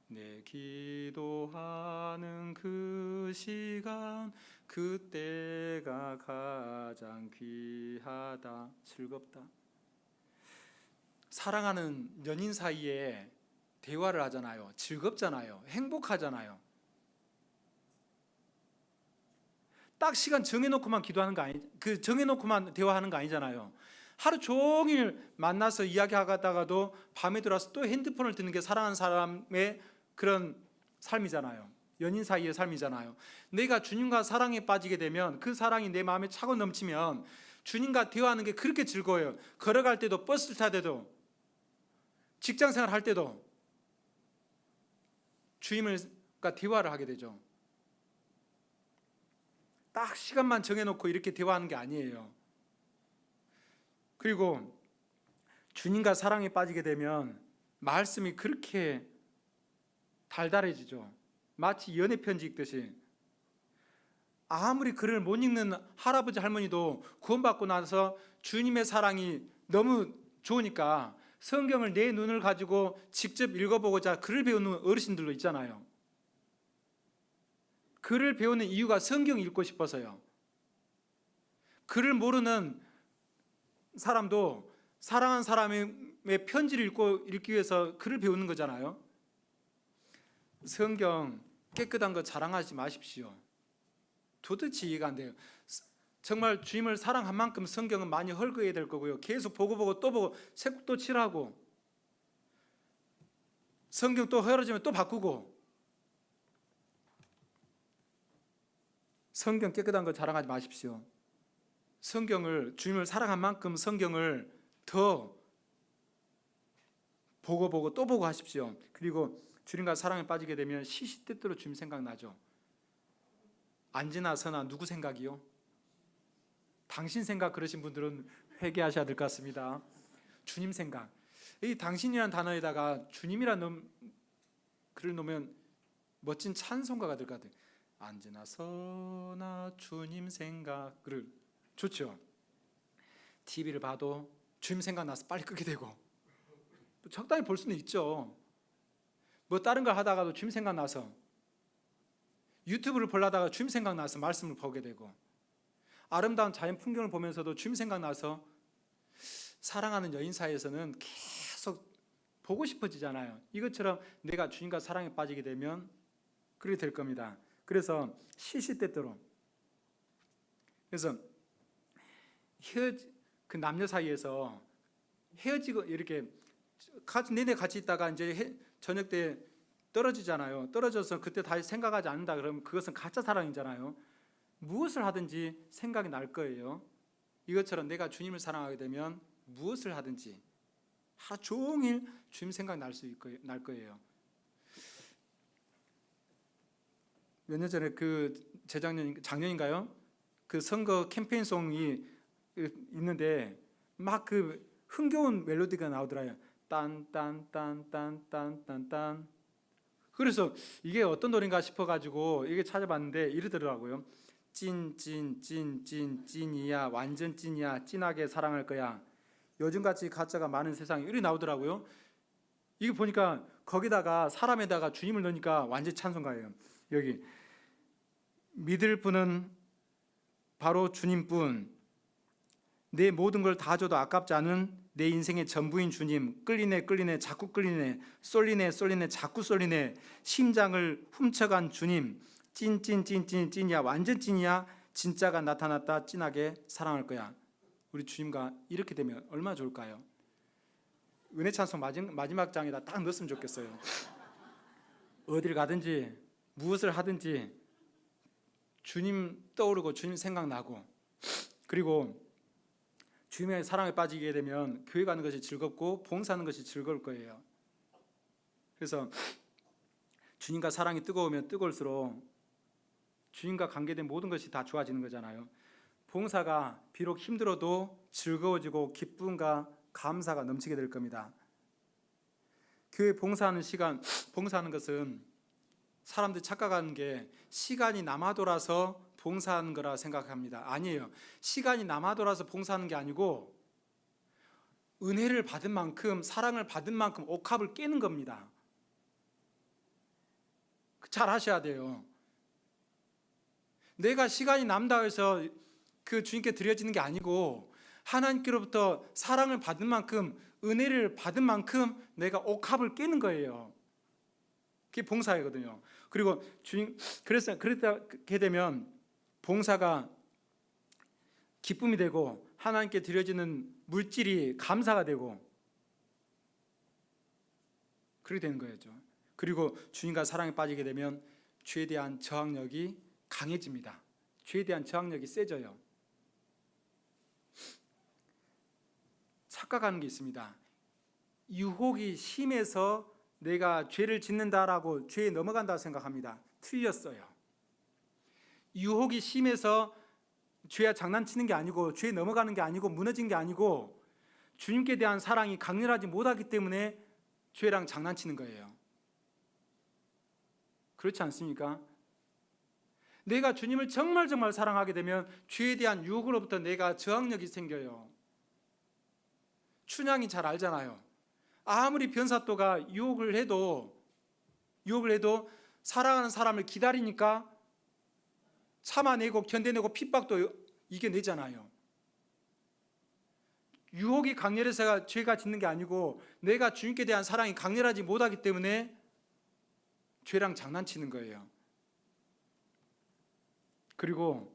Speaker 2: 내 기도하는 그 시간 그때가 가장 귀하다. 즐겁다. 사랑하는 연인 사이에 대화를 하잖아요. 즐겁잖아요. 행복하잖아요. 딱 시간 정해놓고만 기도하는 거 정해놓고만 대화하는 거 아니잖아요. 하루 종일 만나서 이야기하다가도 밤에 들어와서 또 핸드폰을 듣는 게 사랑하는 사람의 그런 삶이잖아요. 연인 사이의 삶이잖아요. 내가 주님과 사랑에 빠지게 되면 그 사랑이 내 마음에 차고 넘치면 주님과 대화하는 게 그렇게 즐거워요. 걸어갈 때도 버스를 탈 때도 직장생활 할 때도 주님과 대화를 하게 되죠. 딱 시간만 정해놓고 이렇게 대화하는 게 아니에요. 그리고 주님과 사랑에 빠지게 되면 말씀이 그렇게 달달해지죠. 마치 연애 편지 읽듯이. 아무리 글을 못 읽는 할아버지 할머니도 구원받고 나서 주님의 사랑이 너무 좋으니까 성경을 내 눈을 가지고 직접 읽어보고자 글을 배우는 어르신들도 있잖아요. 글을 배우는 이유가 성경 읽고 싶어서요. 글을 모르는 사람도 사랑하는 사람의 편지를 읽기 위해서 글을 배우는 거잖아요. 성경 깨끗한 거 자랑하지 마십시오. 도대체 이해가 안 돼요. 정말 주님을 사랑한 만큼 성경은 많이 헐거해야 될 거고요. 계속 보고 또 보고 색도 칠하고 성경 또 흐려지면 또 바꾸고. 성경 깨끗한 거 자랑하지 마십시오. 성경을 주님을 사랑한 만큼 성경을 더 보고 또 보고 하십시오. 그리고 주님과 사랑에 빠지게 되면 시시때때로 주님 생각나죠. 앉으나 서나 누구 생각이요? 당신 생각. 그러신 분들은 회개하셔야 될 것 같습니다. 주님 생각. 이 당신이라는 단어에다가 주님이라는 글을 놓으면 멋진 찬송가가 될 것 같아요. 앉으나 서나 주님 생각을. 좋죠. TV를 봐도 주님 생각나서 빨리 끄게 되고, 적당히 볼 수는 있죠. 뭐 다른 걸 하다가도 주님 생각나서, 유튜브를 보려다가 주님 생각나서 말씀을 보게 되고, 아름다운 자연 풍경을 보면서도 주님 생각나서. 사랑하는 여인 사이에서는 계속 보고 싶어지잖아요. 이것처럼 내가 주님과 사랑에 빠지게 되면 그렇게 될 겁니다. 그래서 시시때때로, 그래서 그 남녀 사이에서 헤어지고 이렇게 내내 같이 있다가 이제 저녁 때 떨어지잖아요. 떨어져서 그때 다시 생각하지 않는다 그러면 그것은 가짜 사랑이잖아요. 무엇을 하든지 생각이 날 거예요. 이것처럼 내가 주님을 사랑하게 되면 무엇을 하든지 하루 종일 주님 생각 날 거예요. 몇 년 전에 작년인가요? 그 선거 캠페인송이 있는데 막 그 흥겨운 멜로디가 나오더라고요. 딴딴딴딴딴딴딴. 그래서 이게 어떤 노래인가 싶어가지고 이게 찾아봤는데 이러더라고요. 찐이야, 완전 찐이야, 찐하게 사랑할 거야. 요즘같이 가짜가 많은 세상에 이렇게 나오더라고요. 이거 보니까 거기다가 사람에다가 주님을 넣으니까 완전 찬송가예요. 여기 믿을 분은 바로 주님뿐. 내 모든 걸 다 줘도 아깝지 않은 내 인생의 전부인 주님. 끌리네 자꾸 끌리네, 쏠리네 자꾸 쏠리네, 심장을 훔쳐간 주님. 찐이야, 완전 찐이야, 진짜가 나타났다, 찐하게 사랑할 거야. 우리 주님과 이렇게 되면 얼마나 좋을까요? 은혜 찬송 마지막 장에다 딱 넣었으면 좋겠어요. 어딜 가든지 무엇을 하든지 주님 떠오르고 주님 생각나고, 그리고 주님의 사랑에 빠지게 되면 교회 가는 것이 즐겁고 봉사하는 것이 즐거울 거예요. 그래서 주님과 사랑이 뜨거우면 뜨거울수록 주님과 관계된 모든 것이 다 좋아지는 거잖아요. 봉사가 비록 힘들어도 즐거워지고 기쁨과 감사가 넘치게 될 겁니다. 교회 봉사하는 시간, 봉사하는 것은 사람들이 착각하는 게 시간이 남아 돌아서 봉사하는 거라 생각합니다. 아니에요. 시간이 남아 돌아서 봉사하는 게 아니고 은혜를 받은 만큼, 사랑을 받은 만큼 옥합을 깨는 겁니다. 잘 하셔야 돼요. 내가 시간이 남다 해서 그 주님께 드려지는 게 아니고 하나님께로부터 사랑을 받은 만큼, 은혜를 받은 만큼 내가 옥합을 깨는 거예요. 그게 봉사이거든요. 그리고 주님, 그렇게 되면 봉사가 기쁨이 되고 하나님께 드려지는 물질이 감사가 되고 그렇게 되는 거죠. 그리고 주님과 사랑에 빠지게 되면 죄에 대한 저항력이 강해집니다. 죄에 대한 저항력이 세져요. 착각하는 게 있습니다. 유혹이 심해서 내가 죄를 짓는다라고 죄에 넘어간다고 생각합니다. 틀렸어요. 유혹이 심해서 죄와 장난치는 게 아니고 죄에 넘어가는 게 아니고 무너진 게 아니고 주님께 대한 사랑이 강렬하지 못하기 때문에 죄랑 장난치는 거예요. 그렇지 않습니까? 내가 주님을 정말 사랑하게 되면 죄에 대한 유혹으로부터 내가 저항력이 생겨요. 춘향이 잘 알잖아요. 아무리 변사또가 유혹을 해도 사랑하는 사람을 기다리니까 참아내고 견뎌내고 핍박도 이겨내잖아요. 유혹이 강렬해서 죄가 짓는 게 아니고 내가 주님께 대한 사랑이 강렬하지 못하기 때문에 죄랑 장난치는 거예요. 그리고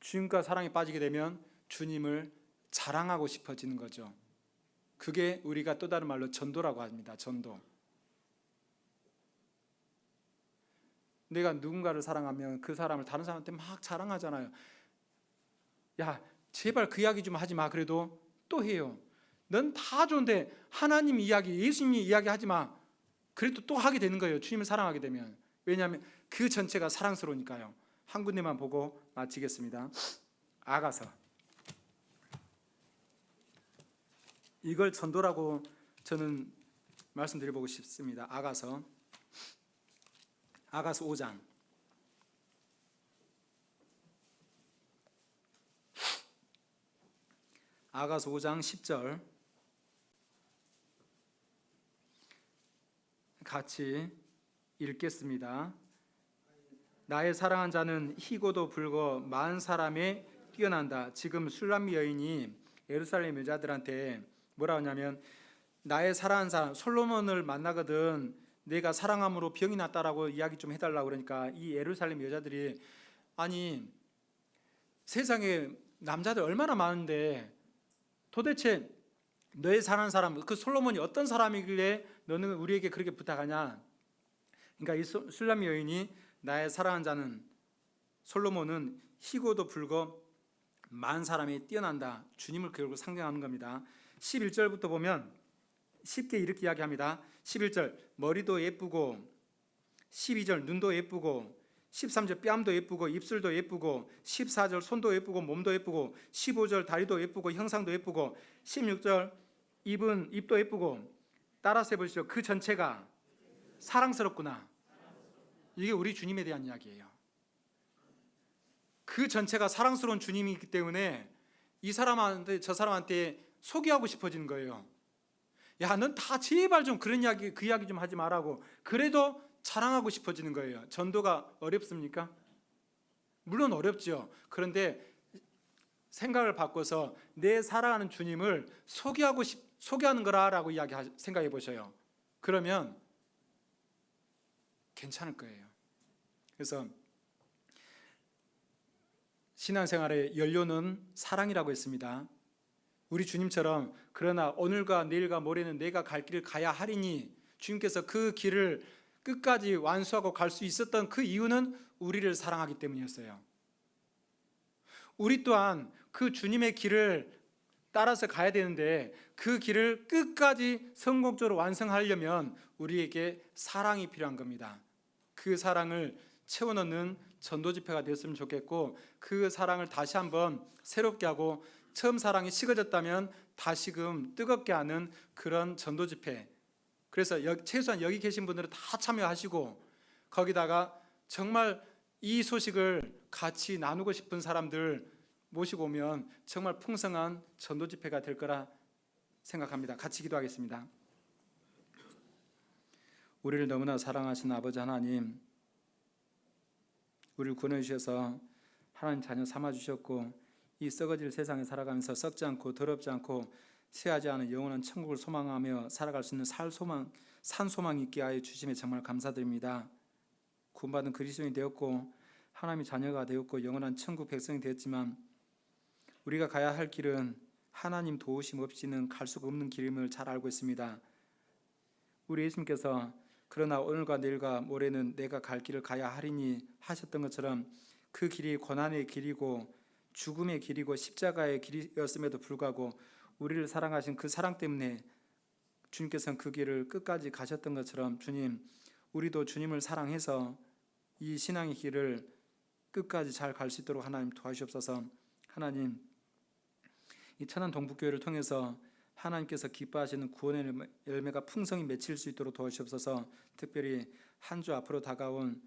Speaker 2: 주님과 사랑에 빠지게 되면 주님을 자랑하고 싶어지는 거죠. 그게 우리가 또 다른 말로 전도라고 합니다. 전도. 내가 누군가를 사랑하면 그 사람을 다른 사람한테 막 자랑하잖아요. 야, 제발 그 이야기 좀 하지 마. 그래도 또 해요. 넌 다 좋은데 하나님 이야기, 예수님 이야기 하지 마. 그래도 또 하게 되는 거예요. 주님을 사랑하게 되면. 왜냐하면 그 전체가 사랑스러우니까요. 한 군데만 보고 마치겠습니다. 아가서. 이걸 전도라고 저는 말씀드려보고 싶습니다. 아가서 5장. 아가서 5장 10절 같이 읽겠습니다. 나의 사랑한 자는 희고도 불고 많은 사람에 뛰어난다. 지금 술람미 여인이 예루살렘 여자들한테 뭐라 하냐면 나의 사랑한 사람 솔로몬을 만나거든 내가 사랑함으로 병이 났다라고 이야기 좀 해달라고 그러니까 이 예루살렘 여자들이 아니 세상에 남자들 얼마나 많은데 도대체 너의 사랑하는 사람 그 솔로몬이 어떤 사람이길래 너는 우리에게 그렇게 부탁하냐. 그러니까 이 술람미 여인이 나의 사랑한 자는 솔로몬은 희고도 불고 많은 사람이 뛰어난다. 주님을 결국 상징하는 겁니다. 11절부터 보면 쉽게 이렇게 이야기합니다. 11절 머리도 예쁘고 12절 눈도 예쁘고 13절 뺨도 예쁘고 입술도 예쁘고 14절 손도 예쁘고 몸도 예쁘고 15절 다리도 예쁘고 형상도 예쁘고 16절 입도 예쁘고 따라서 해보시죠. 그 전체가 사랑스럽구나. 이게 우리 주님에 대한 이야기예요. 그 전체가 사랑스러운 주님이기 때문에 이 사람한테 저 사람한테 소개하고 싶어지는 거예요. 야, 넌 다 제발 좀 그런 이야기 그 이야기 좀 하지 말라고. 그래도 자랑하고 싶어지는 거예요. 전도가 어렵습니까? 물론 어렵죠. 그런데 생각을 바꿔서 내 사랑하는 주님을 소개하는 거라라고 생각해 보셔요. 그러면 괜찮을 거예요. 그래서 신앙생활의 연료는 사랑이라고 했습니다. 우리 주님처럼 그러나 오늘과 내일과 모레는 내가 갈 길을 가야 하리니 주님께서 그 길을 끝까지 완수하고 갈 수 있었던 그 이유는 우리를 사랑하기 때문이었어요. 우리 또한 그 주님의 길을 따라서 가야 되는데 그 길을 끝까지 성공적으로 완성하려면 우리에게 사랑이 필요한 겁니다. 그 사랑을 채워넣는 전도 집회가 되었으면 좋겠고, 그 사랑을 다시 한번 새롭게 하고 처음 사랑이 식어졌다면 다시금 뜨겁게 하는 그런 전도 집회. 그래서 최소한 여기 계신 분들은 다 참여하시고, 거기다가 정말 이 소식을 같이 나누고 싶은 사람들 모시고 오면 정말 풍성한 전도 집회가 될 거라 생각합니다. 같이 기도하겠습니다. 우리를 너무나 사랑하신 아버지 하나님, 우리를 구원해 주셔서 하나님 자녀 삼아 주셨고, 이 썩어질 세상에 살아가면서 썩지 않고 더럽지 않고 쇠하지 않은 영원한 천국을 소망하며 살아갈 수 있는 산 소망 있게 하여 주심에 정말 감사드립니다. 구원받은 그리스도인이 되었고 하나님의 자녀가 되었고 영원한 천국 백성이 되었지만, 우리가 가야 할 길은 하나님 도우심 없이는 갈 수가 없는 길임을 잘 알고 있습니다. 우리 예수님께서 그러나 오늘과 내일과 모레는 내가 갈 길을 가야 하리니 하셨던 것처럼, 그 길이 고난의 길이고 죽음의 길이고 십자가의 길이었음에도 불구하고 우리를 사랑하신 그 사랑 때문에 주님께서는 그 길을 끝까지 가셨던 것처럼, 주님, 우리도 주님을 사랑해서 이 신앙의 길을 끝까지 잘 갈 수 있도록 하나님 도와주옵소서. 하나님, 이 천안 동북교회를 통해서 하나님께서 기뻐하시는 구원의 열매가 풍성히 맺힐 수 있도록 도와주옵소서. 특별히 한 주 앞으로 다가온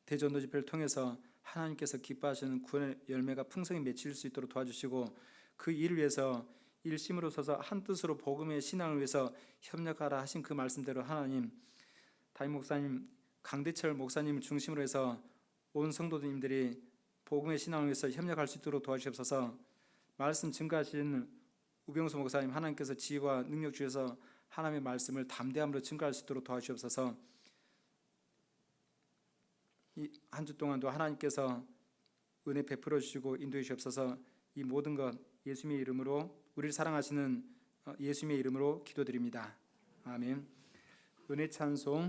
Speaker 2: 대전도 집회를 통해서 하나님께서 기뻐하시는 구원의 열매가 풍성히 맺힐 수 있도록 도와주시고, 그 일을 위해서 일심으로 서서 한 뜻으로 복음의 신앙을 위해서 협력하라 하신 그 말씀대로 하나님, 담임 목사님, 강대철 목사님 중심으로 해서 온 성도님들이 복음의 신앙을 위해서 협력할 수 있도록 도와주옵소서. 말씀 증거하신 우병수 목사님, 하나님께서 지혜와 능력 주셔서 하나님의 말씀을 담대함으로 증거할 수 있도록 도와주옵소서. 이 한 주 동안도 하나님께서 은혜 베풀어 주시고 인도해 주옵소서. 이 모든 것 예수님의 이름으로, 우리를 사랑하시는 예수님의 이름으로 기도드립니다. 아멘. 은혜 찬송